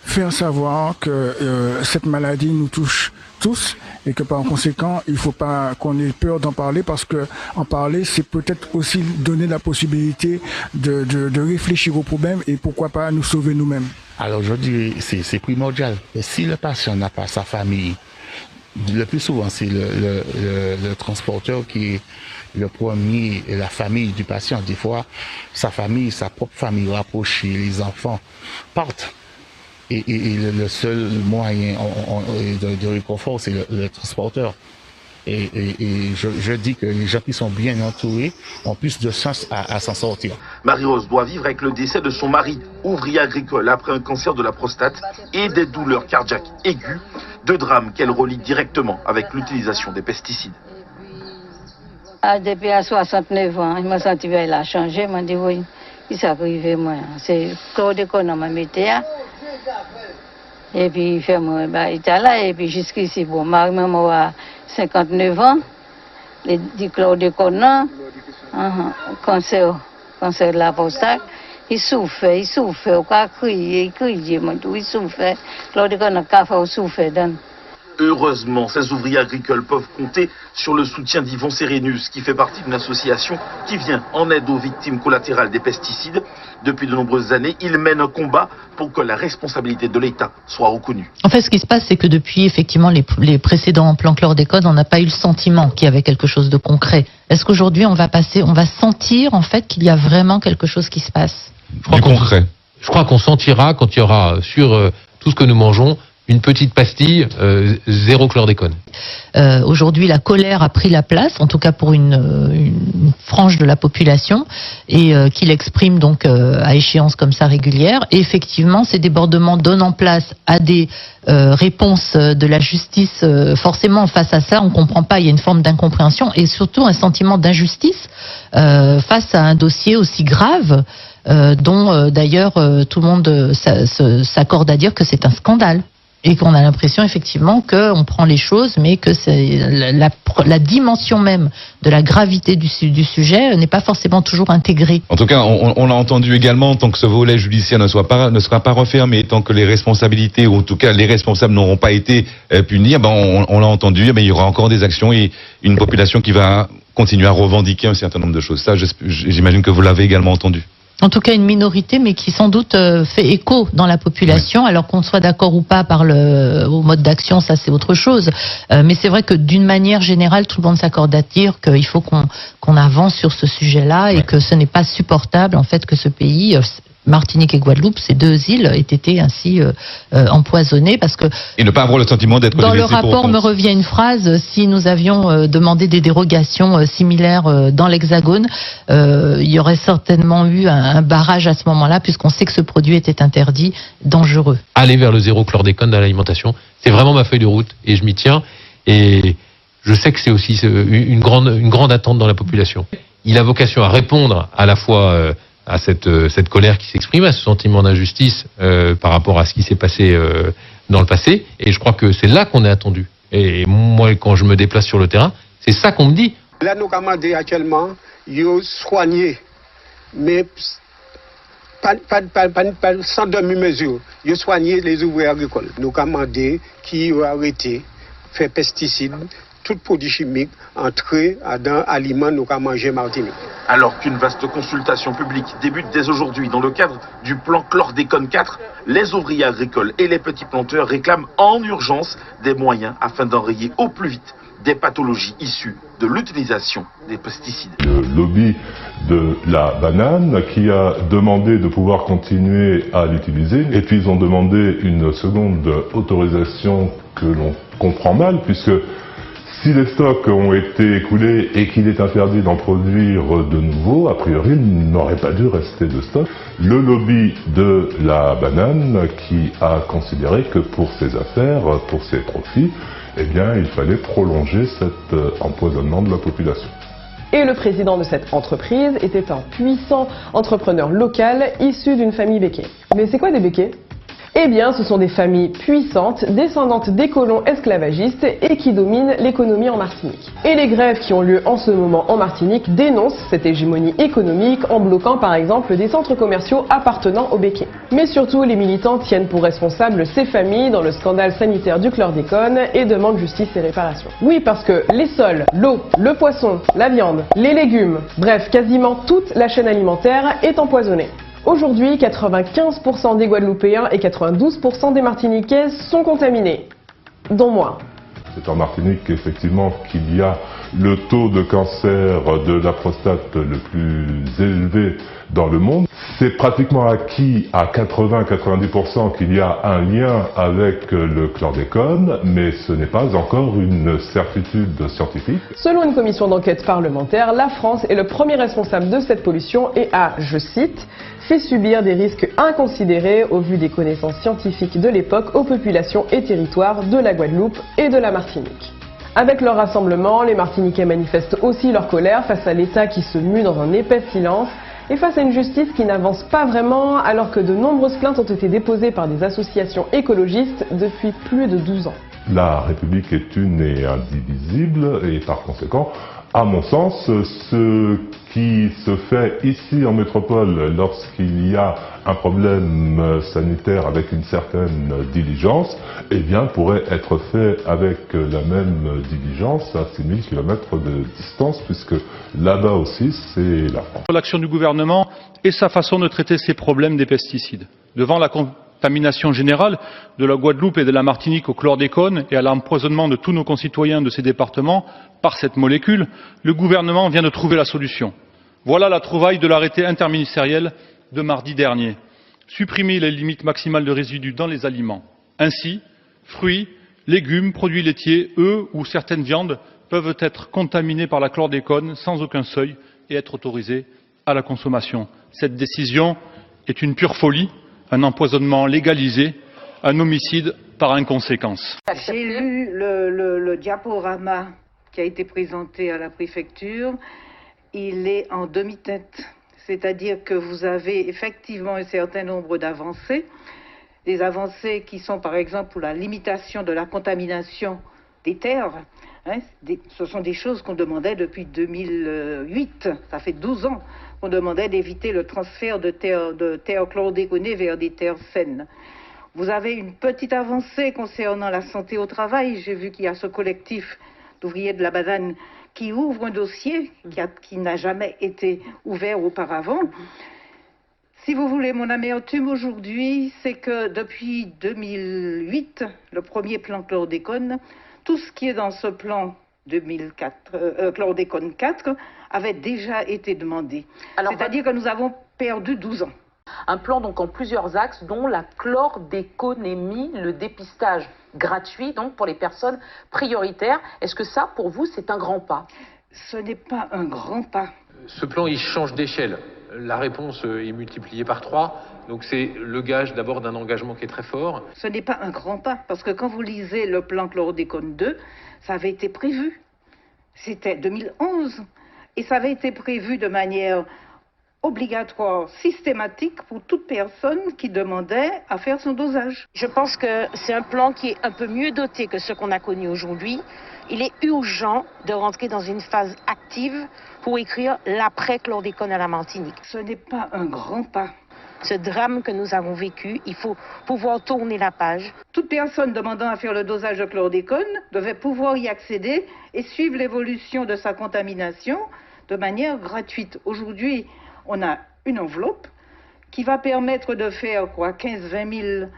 faire savoir que cette maladie nous touche tous et que par conséquent, il ne faut pas qu'on ait peur d'en parler parce que en parler, c'est peut-être aussi donner la possibilité de réfléchir au problème et pourquoi pas nous sauver nous-mêmes. Alors je dis, c'est primordial. Et si le patient n'a pas sa famille, le plus souvent c'est le transporteur qui est le premier et la famille du patient. Des fois, sa famille, sa propre famille rapprochée, les enfants partent. Et le seul moyen de réconfort, c'est le transporteur. Et je dis que les gens qui sont bien entourés ont plus de chance à s'en sortir. Marie-Rose doit vivre avec le décès de son mari, ouvrier agricole, après un cancer de la prostate et des douleurs cardiaques aiguës, 2 drames qu'elle relie directement avec l'utilisation des pesticides. Depuis à 69 ans, je me sens qu'il a changé. Je me dis oui, il s'est arrivé moi. C'est chlordécone dans ma métier. Et puis il fait moi, il était là et puis jusqu'ici bon, maman a 59 ans. Les chlordécone, cancer de la prostate. Il souffre, il crier, il souffre. Chlordécone a fait souffrir. Heureusement, ces ouvriers agricoles peuvent compter sur le soutien d'Yvon Sérénus, qui fait partie d'une association qui vient en aide aux victimes collatérales des pesticides. Depuis de nombreuses années, il mène un combat pour que la responsabilité de l'État soit reconnue. En fait, ce qui se passe, c'est que depuis effectivement les précédents plans chlordécone, on n'a pas eu le sentiment qu'il y avait quelque chose de concret. Est-ce qu'aujourd'hui, on va sentir en fait qu'il y a vraiment quelque chose qui se passe? Je crois qu'on sentira quand il y aura sur tout ce que nous mangeons une petite pastille zéro chlordécone. Aujourd'hui, la colère a pris la place, en tout cas pour une frange de la population, et qui l'exprime donc à échéance comme ça régulière. Et effectivement, ces débordements donnent en place à des réponses de la justice. Forcément, face à ça, on ne comprend pas, il y a une forme d'incompréhension et surtout un sentiment d'injustice face à un dossier aussi grave, dont d'ailleurs tout le monde s'accorde à dire que c'est un scandale. Et qu'on a l'impression effectivement qu'on prend les choses, mais que c'est la dimension même de la gravité du sujet n'est pas forcément toujours intégrée. En tout cas, on l'a entendu également, tant que ce volet judiciaire ne sera pas refermé, tant que les responsabilités, ou en tout cas les responsables n'auront pas été punis, on l'a entendu, il y aura encore des actions et une population qui va continuer à revendiquer un certain nombre de choses. Ça, j'imagine que vous l'avez également entendu. En tout cas, une minorité, mais qui sans doute fait écho dans la population, oui. Alors qu'on soit d'accord ou pas au mode d'action, ça c'est autre chose. Mais c'est vrai que d'une manière générale, tout le monde s'accorde à dire qu'il faut qu'on avance sur ce sujet-là et que ce n'est pas supportable en fait que ce pays, Martinique et Guadeloupe, ces deux îles, aient été ainsi empoisonnées parce que... Et ne pas avoir le sentiment d'être dans le rapport me revient une phrase, si nous avions demandé des dérogations similaires dans l'Hexagone, il y aurait certainement eu un barrage à ce moment-là puisqu'on sait que ce produit était interdit, dangereux. Aller vers le zéro chlordécone dans l'alimentation, c'est vraiment ma feuille de route et je m'y tiens et je sais que c'est aussi une grande attente dans la population. Il a vocation à répondre à la fois... à cette colère qui s'exprime, à ce sentiment d'injustice par rapport à ce qui s'est passé dans le passé. Et je crois que c'est là qu'on est attendu. Et moi, quand je me déplace sur le terrain, c'est ça qu'on me dit. Là, nous avons actuellement, ils soigné, mais pas sans demi-mesure. Ils soigné les ouvriers agricoles. Nous avons demandé qu'ils ont arrêté, fait pesticides, tout produit chimique entré dans aliments nous avons mangé Martinique. Alors qu'une vaste consultation publique débute dès aujourd'hui dans le cadre du plan Chlordécone 4, les ouvriers agricoles et les petits planteurs réclament en urgence des moyens afin d'enrayer au plus vite des pathologies issues de l'utilisation des pesticides. Le lobby de la banane qui a demandé de pouvoir continuer à l'utiliser et puis ils ont demandé une seconde autorisation que l'on comprend mal puisque si les stocks ont été écoulés et qu'il est interdit d'en produire de nouveau, a priori, il n'aurait pas dû rester de stock. Le lobby de la banane qui a considéré que pour ses affaires, pour ses profits, eh bien, il fallait prolonger cet empoisonnement de la population. Et le président de cette entreprise était un puissant entrepreneur local issu d'une famille béquée. Mais c'est quoi des béquets ? Eh bien, ce sont des familles puissantes, descendantes des colons esclavagistes et qui dominent l'économie en Martinique. Et les grèves qui ont lieu en ce moment en Martinique dénoncent cette hégémonie économique en bloquant par exemple des centres commerciaux appartenant aux béquets. Mais surtout, les militants tiennent pour responsables ces familles dans le scandale sanitaire du chlordécone et demandent justice et réparation. Oui, parce que les sols, l'eau, le poisson, la viande, les légumes, bref, quasiment toute la chaîne alimentaire est empoisonnée. Aujourd'hui, 95% des Guadeloupéens et 92% des Martiniquais sont contaminés, dont moi. C'est en Martinique effectivement qu'il y a le taux de cancer de la prostate le plus élevé dans le monde. C'est pratiquement acquis à 80-90% qu'il y a un lien avec le chlordécone, mais ce n'est pas encore une certitude scientifique. Selon une commission d'enquête parlementaire, la France est le premier responsable de cette pollution et a, je cite, fait subir des risques inconsidérés au vu des connaissances scientifiques de l'époque aux populations et territoires de la Guadeloupe et de la Martinique. Avec leur rassemblement, les Martiniquais manifestent aussi leur colère face à l'État qui se mue dans un épais silence et face à une justice qui n'avance pas vraiment alors que de nombreuses plaintes ont été déposées par des associations écologistes depuis plus de 12 ans. La République est une et indivisible, et par conséquent, à mon sens, ce qui se fait ici en métropole lorsqu'il y a un problème sanitaire avec une certaine diligence, eh bien, pourrait être fait avec la même diligence à 6000 km de distance, puisque là-bas aussi, c'est la France. L'action du gouvernement et sa façon de traiter ces problèmes des pesticides. Devant la contamination générale de la Guadeloupe et de la Martinique au chlordécone et à l'empoisonnement de tous nos concitoyens de ces départements par cette molécule, le gouvernement vient de trouver la solution. Voilà la trouvaille de l'arrêté interministériel de mardi dernier. Supprimer les limites maximales de résidus dans les aliments. Ainsi, fruits, légumes, produits laitiers, œufs ou certaines viandes peuvent être contaminés par la chlordécone sans aucun seuil et être autorisés à la consommation. Cette décision est une pure folie, un empoisonnement légalisé, un homicide par inconséquence. J'ai lu le diaporama qui a été présenté à la préfecture. Il est en demi-teinte, c'est-à-dire que vous avez effectivement un certain nombre d'avancées, des avancées qui sont par exemple pour la limitation de la contamination des terres. Ce sont des choses qu'on demandait depuis 2008, ça fait 12 ans qu'on demandait d'éviter le transfert de terres chlordéconées vers des terres saines. Vous avez une petite avancée concernant la santé au travail. J'ai vu qu'il y a ce collectif d'ouvriers de la banane qui ouvre un dossier qui n'a jamais été ouvert auparavant. Si vous voulez, mon amertume aujourd'hui, c'est que depuis 2008, le premier plan chlordécone, tout ce qui est dans ce plan 2004, chlordécone 4 avait déjà été demandé. C'est-à-dire que nous avons perdu 12 ans. Un plan donc en plusieurs axes, dont la chlordéconémie, le dépistage gratuit donc pour les personnes prioritaires. Est-ce que ça, pour vous, c'est un grand pas? Ce n'est pas un grand pas. Ce plan, il change d'échelle. La réponse est multipliée par 3. Donc c'est le gage d'abord d'un engagement qui est très fort. Ce n'est pas un grand pas, parce que quand vous lisez le plan chlordécone 2, ça avait été prévu. C'était 2011. Et ça avait été prévu de manière obligatoire, systématique pour toute personne qui demandait à faire son dosage. Je pense que c'est un plan qui est un peu mieux doté que ce qu'on a connu aujourd'hui. Il est urgent de rentrer dans une phase active pour écrire l'après-chlordécone à la Martinique. Ce n'est pas un grand pas. Ce drame que nous avons vécu, il faut pouvoir tourner la page. Toute personne demandant à faire le dosage de chlordécone devait pouvoir y accéder et suivre l'évolution de sa contamination de manière gratuite. Aujourd'hui, on a une enveloppe qui va permettre de faire 15-20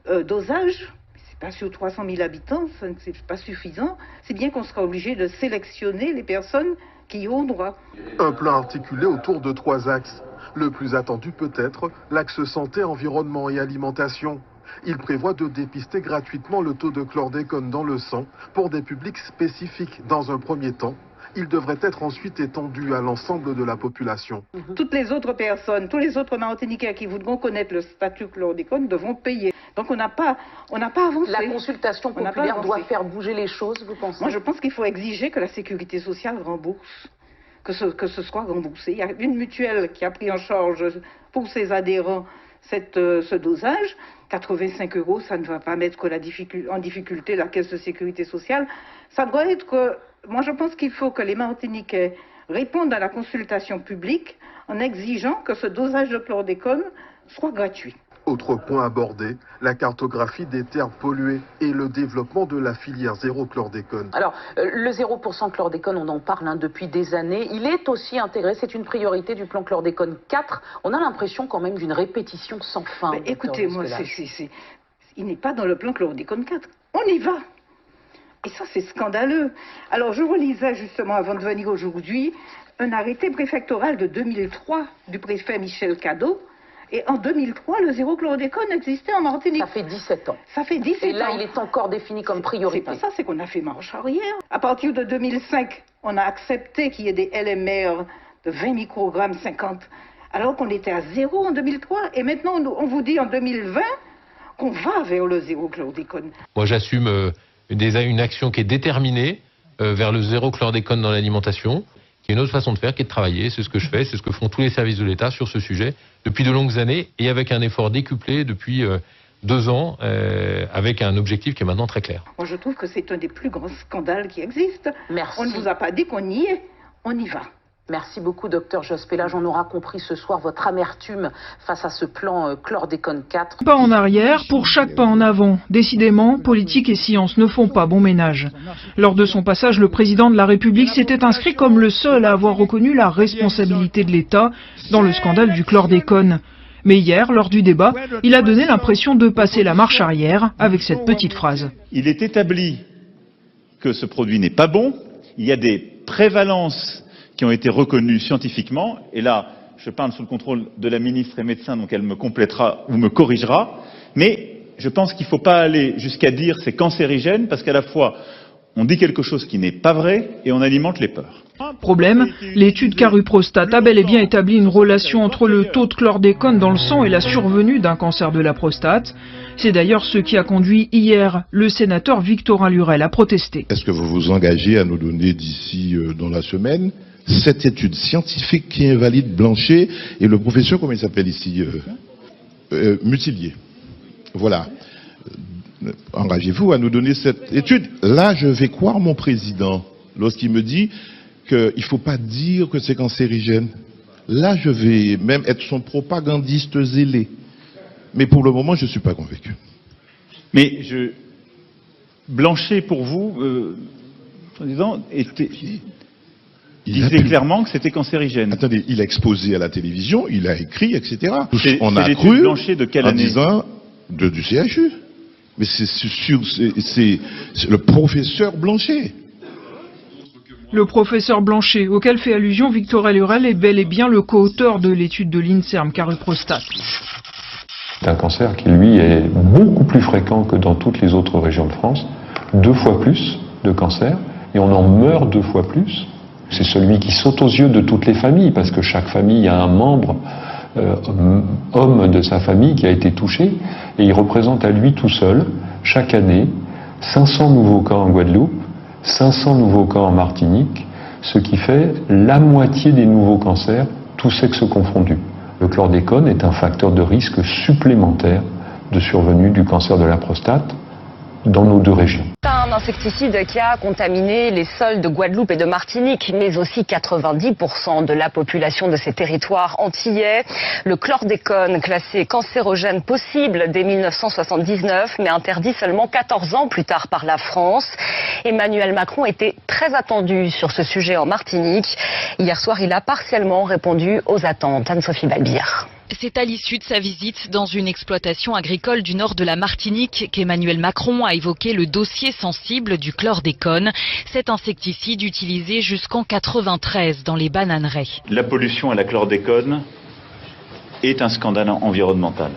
000 dosages. C'est pas sur 300 000 habitants, c'est pas suffisant. C'est bien qu'on sera obligé de sélectionner les personnes qui y ont droit. Un plan articulé autour de 3 axes. Le plus attendu peut-être, l'axe santé, environnement et alimentation. Il prévoit de dépister gratuitement le taux de chlordécone dans le sang pour des publics spécifiques dans un premier temps. Il devrait être ensuite étendu à l'ensemble de la population. Toutes les autres personnes, tous les autres Martiniquais qui voudront connaître le statut chlordécone devront payer. Donc on n'a pas avancé. La consultation populaire doit faire bouger les choses, vous pensez? Moi je pense qu'il faut exiger que la sécurité sociale rembourse, que ce soit remboursé. Il y a une mutuelle qui a pris en charge pour ses adhérents ce dosage. 85 €, ça ne va pas mettre en difficulté la caisse de sécurité sociale. Ça doit être moi je pense qu'il faut que les Martiniquais répondent à la consultation publique en exigeant que ce dosage de chlordécone soit gratuit. Autre point abordé, la cartographie des terres polluées et le développement de la filière zéro chlordécone. Alors, le 0% chlordécone, on en parle depuis des années. Il est aussi intégré, c'est une priorité du plan chlordécone 4. On a l'impression quand même d'une répétition sans fin. Mais écoutez, moi, il n'est pas dans le plan chlordécone 4. On y va. Et ça, c'est scandaleux. Alors, je relisais justement, avant de venir aujourd'hui, un arrêté préfectoral de 2003 du préfet Michel Cadot. Et en 2003, le zéro chlordécone existait en Martinique. Ça fait 17 ans. Ça fait 17 ans. Et là, il est encore défini comme priorité. C'est pas ça, c'est qu'on a fait marche arrière. À partir de 2005, on a accepté qu'il y ait des LMR de 20 microgrammes 50, alors qu'on était à 0 en 2003. Et maintenant, on vous dit en 2020 qu'on va vers le zéro chlordécone. Moi, j'assume une action qui est déterminée vers le zéro chlordécone dans l'alimentation. Il y a une autre façon de faire qui est de travailler, c'est ce que je fais, c'est ce que font tous les services de l'État sur ce sujet depuis de longues années et avec un effort décuplé depuis 2 ans avec un objectif qui est maintenant très clair. Moi, je trouve que c'est un des plus grands scandales qui existent. Merci. On ne vous a pas dit qu'on y est, on y va. Merci beaucoup, docteur Jospélage. On aura compris ce soir votre amertume face à ce plan chlordécone 4. Pas en arrière pour chaque pas en avant. Décidément, politique et science ne font pas bon ménage. Lors de son passage, le président de la République s'était inscrit comme le seul à avoir reconnu la responsabilité de l'État dans le scandale du chlordécone. Mais hier, lors du débat, il a donné l'impression de passer la marche arrière avec cette petite phrase. Il est établi que ce produit n'est pas bon. Il y a des prévalences qui ont été reconnus scientifiquement, et là, je parle sous le contrôle de la ministre et médecin, donc elle me complétera ou me corrigera, mais je pense qu'il ne faut pas aller jusqu'à dire c'est cancérigène, parce qu'à la fois, on dit quelque chose qui n'est pas vrai, et on alimente les peurs. Problème, l'étude Caruprostate a bel et bien établi une relation entre le taux de chlordécone dans le sang et la survenue d'un cancer de la prostate. C'est d'ailleurs ce qui a conduit hier le sénateur Victorin Lurel à protester. Est-ce que vous vous engagez à nous donner d'ici dans la semaine cette étude scientifique qui invalide Blanchet et le professeur, comment il s'appelle ici, Mutillier. Voilà. Engagez-vous à nous donner cette étude. Là, je vais croire mon président lorsqu'il me dit qu'il ne faut pas dire que c'est cancérigène. Là, je vais même être son propagandiste zélé. Mais pour le moment, je ne suis pas convaincu. Mais Blanchet, pour vous, président, il disait clairement que c'était cancérigène. Attendez, il a exposé à la télévision, il a écrit, etc. On a l'étude cru Blanchet de quelle année? En disant du CHU. Mais c'est le professeur Blanchet. Le professeur Blanchet, auquel fait allusion Victorin Lurel, est bel et bien le co-auteur de l'étude de l'INSERM Caruprostate. C'est un cancer qui, lui, est beaucoup plus fréquent que dans toutes les autres régions de France. 2 fois plus de cancers, et on en meurt 2 fois plus. C'est celui qui saute aux yeux de toutes les familles, parce que chaque famille a un membre, homme de sa famille, qui a été touché, et il représente à lui tout seul, chaque année, 500 nouveaux cas en Guadeloupe, 500 nouveaux cas en Martinique, ce qui fait la moitié des nouveaux cancers, tous sexes confondus. Le chlordécone est un facteur de risque supplémentaire de survenue du cancer de la prostate dans nos 2 régions. Un insecticide qui a contaminé les sols de Guadeloupe et de Martinique, mais aussi 90% de la population de ces territoires antillais. Le chlordécone, classé cancérogène possible dès 1979, mais interdit seulement 14 ans plus tard par la France. Emmanuel Macron était très attendu sur ce sujet en Martinique. Hier soir, il a partiellement répondu aux attentes. Anne-Sophie Balbir. C'est à l'issue de sa visite dans une exploitation agricole du nord de la Martinique qu'Emmanuel Macron a évoqué le dossier sensible du chlordécone, cet insecticide utilisé jusqu'en 1993 dans les bananeraies. La pollution à la chlordécone est un scandale environnemental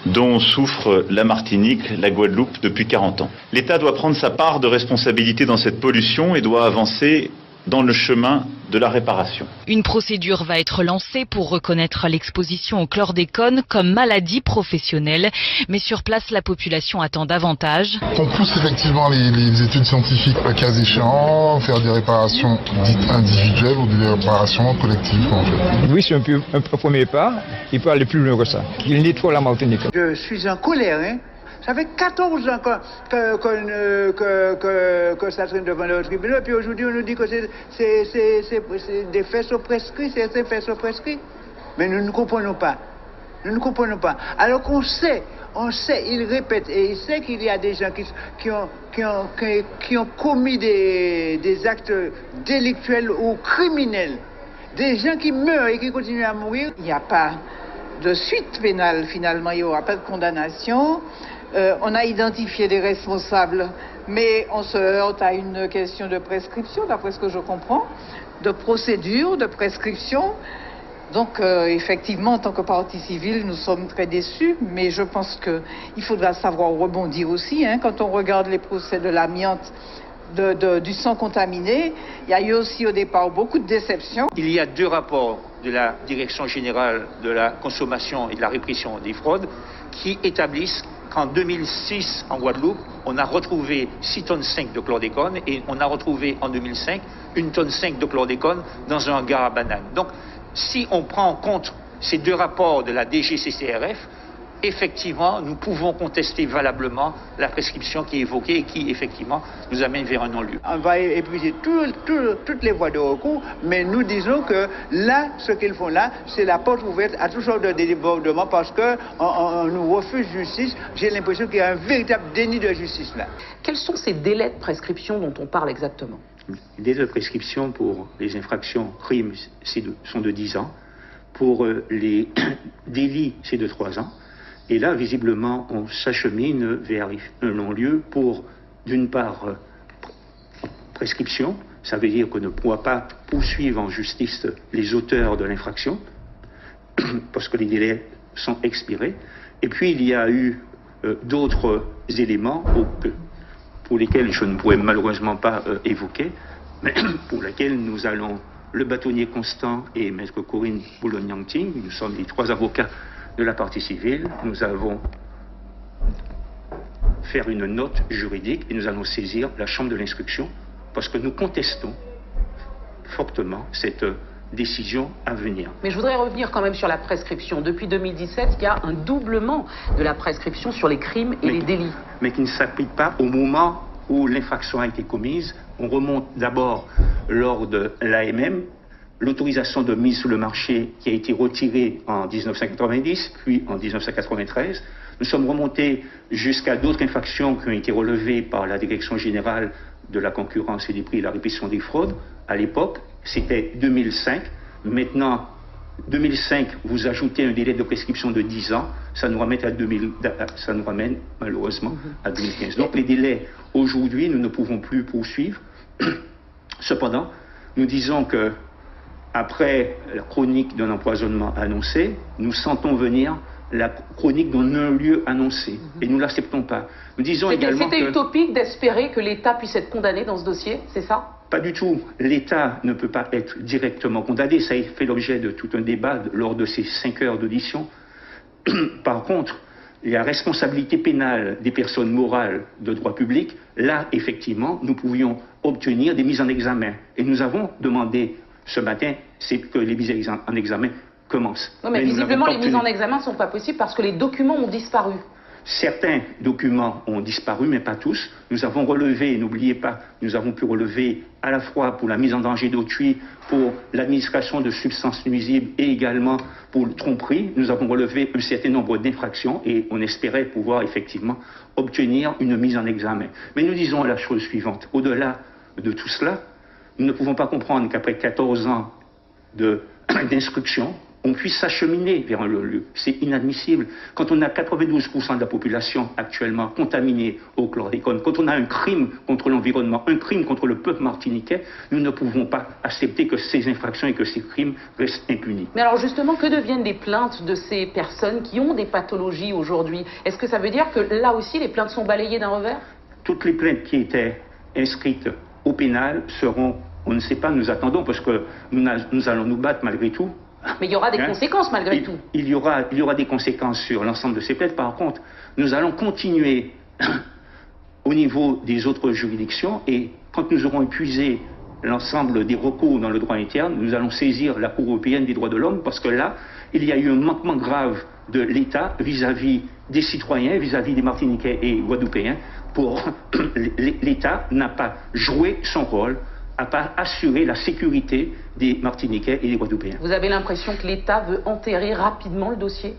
dont souffre la Martinique, la Guadeloupe depuis 40 ans. L'État doit prendre sa part de responsabilité dans cette pollution et doit avancer dans le chemin de la réparation. Une procédure va être lancée pour reconnaître l'exposition au chlordécone comme maladie professionnelle, mais sur place la population attend davantage. On pousse effectivement les études scientifiques à cas échéant, faire des réparations dites individuelles ou des réparations collectives en fait. Oui, c'est un premier pas, il peut aller plus loin que ça. Il nettoie la Martinique. Je suis en colère, hein. Ça fait 14 ans que ça traîne devant le tribunal, puis aujourd'hui on nous dit que des faits sont prescrits, ces faits sont prescrits. Mais nous ne comprenons pas. Nous ne comprenons pas. Alors qu'on sait, il répète, et il sait qu'il y a des gens qui ont commis des actes délictuels ou criminels. Des gens qui meurent et qui continuent à mourir. Il n'y a pas de suite pénale finalement, il n'y aura pas de condamnation. On a identifié des responsables, mais on se heurte à une question de prescription, d'après ce que je comprends, de procédure, de prescription. Donc, effectivement, en tant que partie civile, nous sommes très déçus, mais je pense qu'il faudra savoir rebondir aussi. Hein, quand on regarde les procès de l'amiante, du sang contaminé, il y a eu aussi au départ beaucoup de déceptions. Il y a 2 rapports de la Direction générale de la consommation et de la répression des fraudes qui établissent qu'en 2006, en Guadeloupe, on a retrouvé 6,5 tonnes de chlordécone et on a retrouvé en 2005 1,5 tonne de chlordécone dans un hangar à bananes. Donc, si on prend en compte ces 2 rapports de la DGCCRF, effectivement, nous pouvons contester valablement la prescription qui est évoquée et qui, effectivement, nous amène vers un non-lieu. On va épuiser toutes les voies de recours, mais nous disons que là, ce qu'ils font là, c'est la porte ouverte à toutes sortes de débordements parce qu'on nous refuse justice. J'ai l'impression qu'il y a un véritable déni de justice là. Quels sont ces délais de prescription dont on parle exactement? Les délais de prescription pour les infractions crimes sont de 10 ans. Pour les délits, c'est de 3 ans. Et là, visiblement, on s'achemine vers un non-lieu pour, d'une part, prescription. Ça veut dire qu'on ne pourra pas poursuivre en justice les auteurs de l'infraction, parce que les délais sont expirés. Et puis, il y a eu d'autres éléments pour lesquels je ne pourrais malheureusement pas évoquer, mais pour lesquels nous allons, le bâtonnier Constant et maître Corinne Boulogne-Yangting, nous sommes les 3 avocats de la partie civile, nous allons faire une note juridique et nous allons saisir la chambre de l'instruction parce que nous contestons fortement cette décision à venir. Mais je voudrais revenir quand même sur la prescription. Depuis 2017, il y a un doublement de la prescription sur les crimes et les délits. Mais qui ne s'applique pas au moment où l'infraction a été commise. On remonte d'abord lors de l'AMM, l'autorisation de mise sur le marché qui a été retirée en 1990, puis en 1993. Nous sommes remontés jusqu'à d'autres infractions qui ont été relevées par la Direction générale de la concurrence et des prix et la répression des fraudes. À l'époque, c'était 2005. Maintenant, 2005, vous ajoutez un délai de prescription de 10 ans, ça nous ramène malheureusement à 2015. Donc les délais, aujourd'hui, nous ne pouvons plus poursuivre. Cependant, nous disons que après la chronique d'un empoisonnement annoncé, nous sentons venir la chronique d'un non-lieu annoncé. Et nous ne l'acceptons pas. Nous disons également que... C'était utopique d'espérer que l'État puisse être condamné dans ce dossier, c'est ça? Pas du tout. L'État ne peut pas être directement condamné. Ça a fait l'objet de tout un débat lors de ces 5 heures d'audition. Par contre, la responsabilité pénale des personnes morales de droit public, là, effectivement, nous pouvions obtenir des mises en examen. Et nous avons demandé ce matin, c'est que les mises en examen commencent. Non, mais visiblement, les mises en examen ne sont pas possibles parce que les documents ont disparu. Certains documents ont disparu, mais pas tous. Nous avons relevé, n'oubliez pas, nous avons pu relever à la fois pour la mise en danger d'autrui, pour l'administration de substances nuisibles et également pour le tromperie. Nous avons relevé un certain nombre d'infractions et on espérait pouvoir effectivement obtenir une mise en examen. Mais nous disons la chose suivante. Au-delà de tout cela, nous ne pouvons pas comprendre qu'après 14 ans d'instruction, on puisse s'acheminer vers un lieu. C'est inadmissible. Quand on a 92% de la population actuellement contaminée au chlordécone, quand on a un crime contre l'environnement, un crime contre le peuple martiniquais, nous ne pouvons pas accepter que ces infractions et que ces crimes restent impunis. Mais alors justement, que deviennent des plaintes de ces personnes qui ont des pathologies aujourd'hui? Est-ce que ça veut dire que là aussi, les plaintes sont balayées d'un revers? Toutes les plaintes qui étaient inscrites au pénal seront, on ne sait pas, nous attendons, parce que nous allons nous battre malgré tout. Mais il y aura des conséquences malgré tout. Il y aura des conséquences sur l'ensemble de ces plaintes. Par contre, nous allons continuer au niveau des autres juridictions et quand nous aurons épuisé l'ensemble des recours dans le droit interne, nous allons saisir la Cour européenne des droits de l'homme parce que là, il y a eu un manquement grave de l'État vis-à-vis des citoyens, vis-à-vis des Martiniquais et Guadeloupéens. L'État n'a pas joué son rôle, n'a pas assuré la sécurité des Martiniquais et des Guadeloupéens. Vous avez l'impression que l'État veut enterrer rapidement le dossier?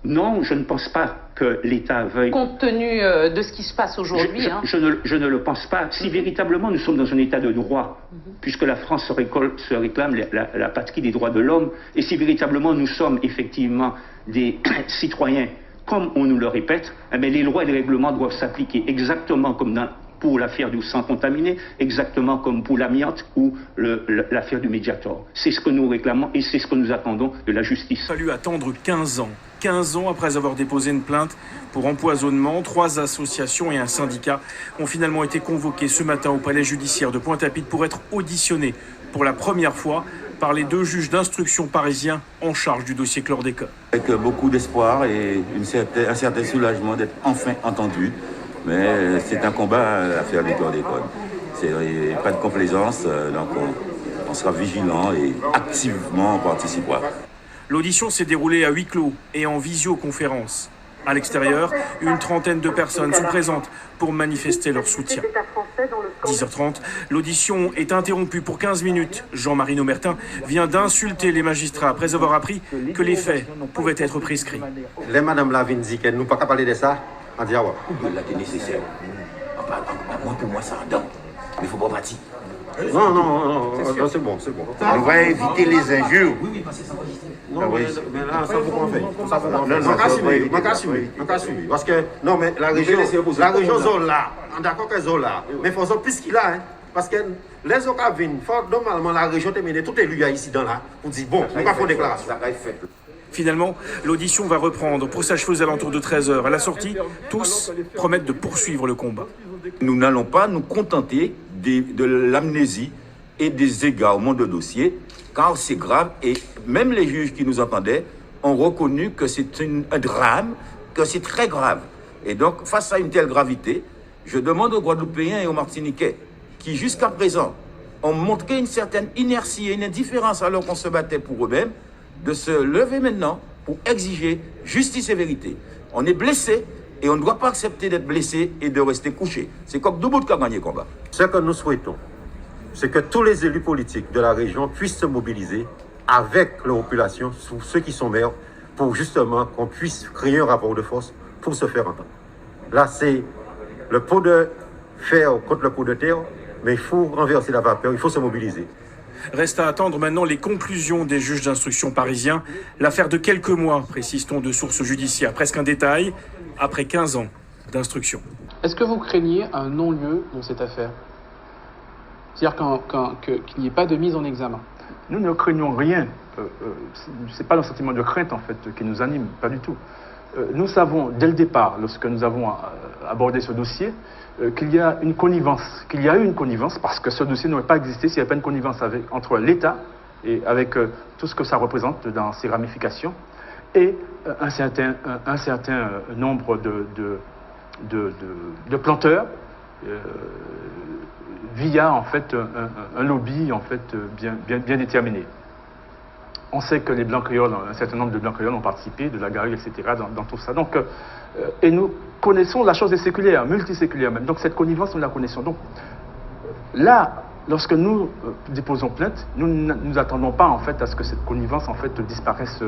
Non, je ne pense pas que l'État veuille... Compte tenu de ce qui se passe aujourd'hui... Je ne le pense pas. Si véritablement nous sommes dans un état de droit, puisque la France se réclame la patrie des droits de l'homme, et si véritablement nous sommes effectivement des citoyens, comme on nous le répète, mais les lois et les règlements doivent s'appliquer exactement comme pour l'affaire du sang contaminé, exactement comme pour l'amiante ou l'affaire du Mediator. C'est ce que nous réclamons et c'est ce que nous attendons de la justice. Il a fallu attendre 15 ans. 15 ans après avoir déposé une plainte pour empoisonnement, 3 associations et un syndicat ont finalement été convoqués ce matin au palais judiciaire de Pointe-à-Pitre pour être auditionnés pour la première fois par les 2 juges d'instruction parisiens en charge du dossier chlordécone. Avec beaucoup d'espoir et un certain soulagement d'être enfin entendu. Mais c'est un combat à faire du chlordécone. Il n'y a pas de complaisance, donc on sera vigilant et activement on participera. L'audition s'est déroulée à huis clos et en visioconférence. À l'extérieur, une trentaine de personnes sont présentes pour manifester leur soutien. 10h30, l'audition est interrompue pour 15 minutes. Jean-Marie Nomertin vient d'insulter les magistrats après avoir appris que les faits pouvaient être prescrits. Les madame Lavigne dit qu'elle nous pas parler de ça, on dit ah ouais. C'est nécessaire. Pour moi, ça en donne. Mais il ne faut pas partir. Non, c'est bon. On va éviter les injures. Oui, parce que ça va éviter. Non, mais là, ça faut qu'on fait. On va suivre. Parce que, non, mais la région Zola, on est d'accord que Zola, mais il faut ça plus qu'il a, hein. Parce que les Okavines, normalement, la région terminée, tout élu ici dans là, on dit bon, on va faire une déclaration. Finalement, l'audition va reprendre pour s'achever aux alentours de 13h. À la sortie, tous promettent de poursuivre le combat. Nous n'allons pas nous contenter de l'amnésie et des égarements de dossier, car c'est grave, et même les juges qui nous entendaient ont reconnu que c'est un drame, que c'est très grave. Et donc, face à une telle gravité, je demande aux Guadeloupéens et aux Martiniquais, qui jusqu'à présent ont montré une certaine inertie et une indifférence alors qu'on se battait pour eux-mêmes, de se lever maintenant pour exiger justice et vérité. On est blessé, et on ne doit pas accepter d'être blessé et de rester couché. C'est comme Doubout qui a gagné le combat. Ce que nous souhaitons, c'est que tous les élus politiques de la région puissent se mobiliser avec la population, ceux qui sont maires, pour justement qu'on puisse créer un rapport de force pour se faire entendre. Là, c'est le pot de fer contre le pot de terre, mais il faut renverser la vapeur, il faut se mobiliser. Reste à attendre maintenant les conclusions des juges d'instruction parisiens. L'affaire de quelques mois, précise-t-on de sources judiciaires, presque un détail, après 15 ans d'instruction. Est-ce que vous craignez un non-lieu dans cette affaire? C'est-à-dire qu'il n'y ait pas de mise en examen? Nous ne craignons rien. C'est pas le sentiment de crainte, en fait, qui nous anime, pas du tout. Nous savons, dès le départ, lorsque nous avons abordé ce dossier, qu'il y a eu une connivence, parce que ce dossier n'aurait pas existé s'il n'y avait pas une connivence entre l'État et avec tout ce que ça représente dans ses ramifications, et un certain nombre de planteurs via en fait un lobby en fait bien déterminé. On sait que les Blancs créoles, un certain nombre de Blancs créoles ont participé, de la Garrigue, etc., dans tout ça. Donc, et nous connaissons la chose est séculaire, multiséculaire même. Donc cette connivence, nous la connaissons. Donc là, lorsque nous déposons plainte, nous nous attendons pas en fait à ce que cette connivence en fait disparaisse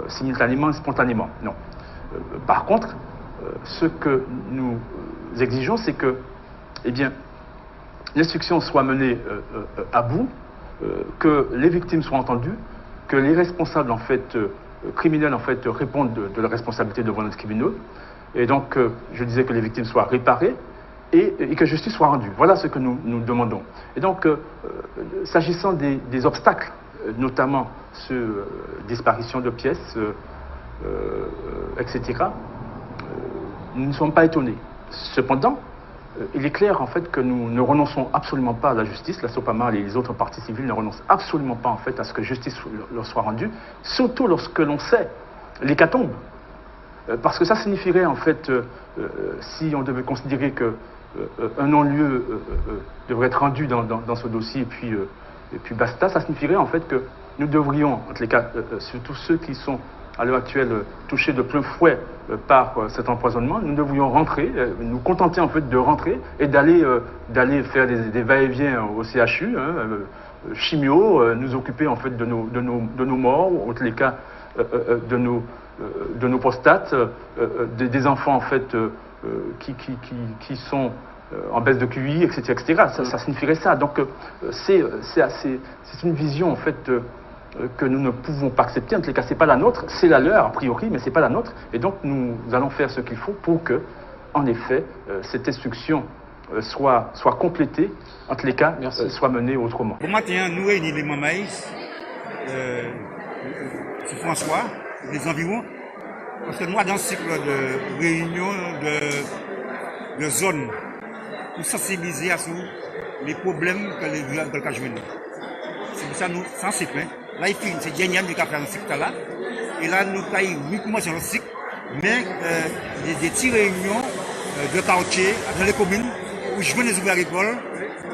simultanément, spontanément. Non. Par contre, ce que nous exigeons, c'est que, eh bien, l'instruction soit menée à bout, que les victimes soient entendues, que les responsables en fait criminels en fait répondent de leur responsabilité devant les tribunaux, et donc je disais que les victimes soient réparées et que justice soit rendue. Voilà ce que nous demandons. Et donc s'agissant des obstacles, notamment disparition de pièces, etc., nous ne sommes pas étonnés. Cependant, il est clair en fait que nous ne renonçons absolument pas à la justice. La SOPAMA et les autres parties civiles ne renoncent absolument pas en fait à ce que justice leur soit rendue, surtout lorsque l'on sait l'hécatombe. Parce que ça signifierait en fait, si on devait considérer que un non-lieu devrait être rendu dans ce dossier et puis basta, ça signifierait en fait que nous devrions, en tous les cas, surtout ceux qui sont à l'heure actuelle touchés de plein fouet par cet empoisonnement, nous devrions rentrer, nous contenter en fait de rentrer et d'aller faire des va-et-vient au CHU, chimio, nous occuper en fait de nos morts, ou en tous les cas de nos prostates, des enfants en fait qui sont en baisse de QI, etc., etc. Ça signifierait ça. Donc c'est une vision en fait que nous ne pouvons pas accepter. En tous les cas, c'est pas la nôtre, c'est la leur a priori, mais c'est pas la nôtre. Et donc nous allons faire ce qu'il faut pour que, en effet, cette instruction soit complétée, en tous les cas, soit menée autrement. Bon matin, nous réunissons les Mamaïs, François, les environs, parce que moi, dans ce cycle de réunion de zone, pour sensibiliser à les problèmes que les gens veulent jouer. C'est pour ça nous, sans cycle, là, c'est génial de faire un cycle là, et là, nous avons 8 mois sur le cycle, mais des petites réunions de quartier dans les communes où je veux les ouvriers agricoles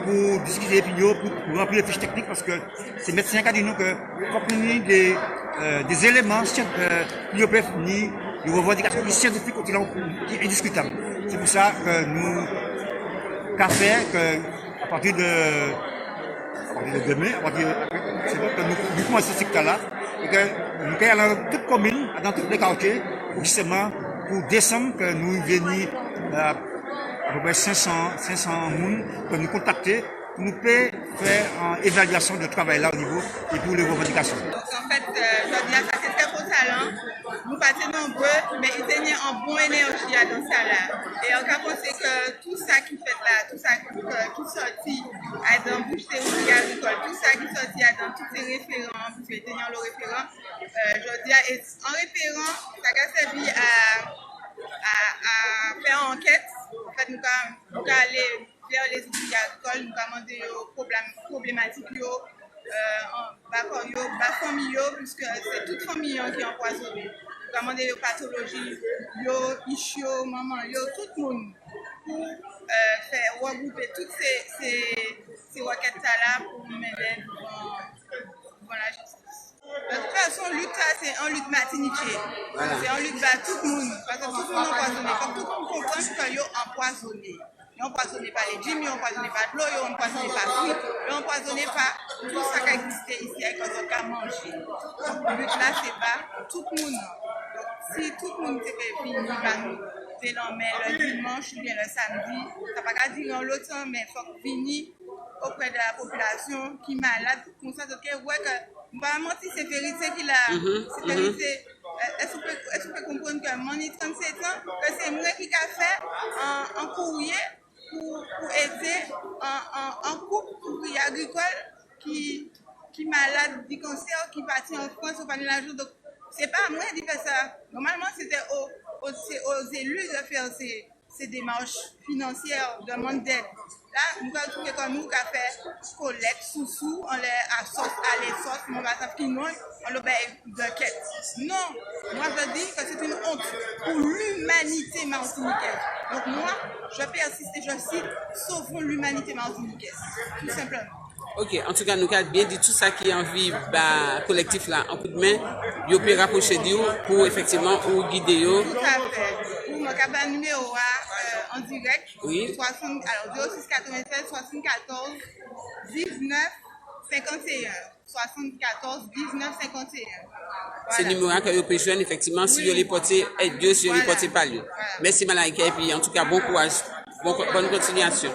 pour discuter des opinions, pour remplir les fiches techniques, parce que c'est médecin qui a dit nous que faut qu'on ait des éléments qui peuvent ni les revendications scientifiques qui sont indiscutables. C'est pour ça que nous, qu'à faire, qu'à partir de demain, c'est bon que nous commençons ce secteur-là, et que nous allons dans toutes les communes, dans tous les quartiers, pour justement, pour décembre, que nous venions à peu près 500 personnes, que nous contacter, pour nous faire une évaluation de travail là au niveau et pour les revendications. Donc en fait, je dis ça c'est très beau talent. Nous partons nombreux, mais ils ont une bonne énergie dans ça là. Et on a pensé que tout ça qui fait là, tout ça qui sortit dans bouche théorie agricole, tout ça qui sortit dans tous ces référents, puisque ils ont le référent, je dis en référent, ça a servi à faire une enquête. En fait, nous allons aller vers les outils agricoles, nous allons demander aux problématiques, bas famille, puisque c'est toute famille qui est empoisonnée. Nous allons demander aux pathologies, ischio, maman, tout le monde, pour faire regrouper toutes ces requêtes-là pour m'aider devant la justice. De toute façon, lutte, c'est un lutte martiniquée. Voilà. C'est un lutte vers tout le monde. Parce que tout le monde est empoisonné. Comme tout le monde comprend qu'ils sont empoisonnés. Ils sont empoisonnés par les gyms, ils sont empoisonnés par de l'eau, ils sont empoisonnés par le fruit, ils sont empoisonnés par tout ça qui existait ici avec un cas manger. Donc, le but là, c'est pas tout le monde. Donc, si tout le monde s'est fait finir par nous, c'est le dimanche ou bien le samedi, ça ne va pas dire en l'autre temps, mais il faut venir auprès de la population qui est malade, pour ça, que vraiment, si c'est vérité qu'il a, c'est vérité. Est-ce que vous pouvez comprendre que mon 37 ans, que c'est moi qui ai fait un courrier pour aider un couple agricole qui est malade du cancer, qui est parti en France au panier la jour. Donc, c'est pas moi qui fais ça. Normalement, c'était aux élus de faire ces démarches financières, demande d'aide. Là, nous avons trouvé comme nous qui avons fait collecte sous-sous, on les associe à les sauces, on va faire qu'ils n'ont, on le paye de quête. Non, moi je dis que c'est une honte pour l'humanité martiniquaise. Donc moi, je persiste et je cite, sauvons l'humanité martiniquaise, tout simplement. Ok, en tout cas, nous avons bien dit tout ça qui est en vie collectif là, en coup de main, vous pouvez rapprocher de vous pour effectivement vous guider. Tout à fait. Pour mon cabane numéro en direct, oui. 06 96 74 19 51. 74 19 51. C'est le numéro que vous pouvez joindre effectivement si vous les portez, aide Dieu si vous les portez pas lui. Merci Malaika et puis en tout cas bon courage, bonne continuation.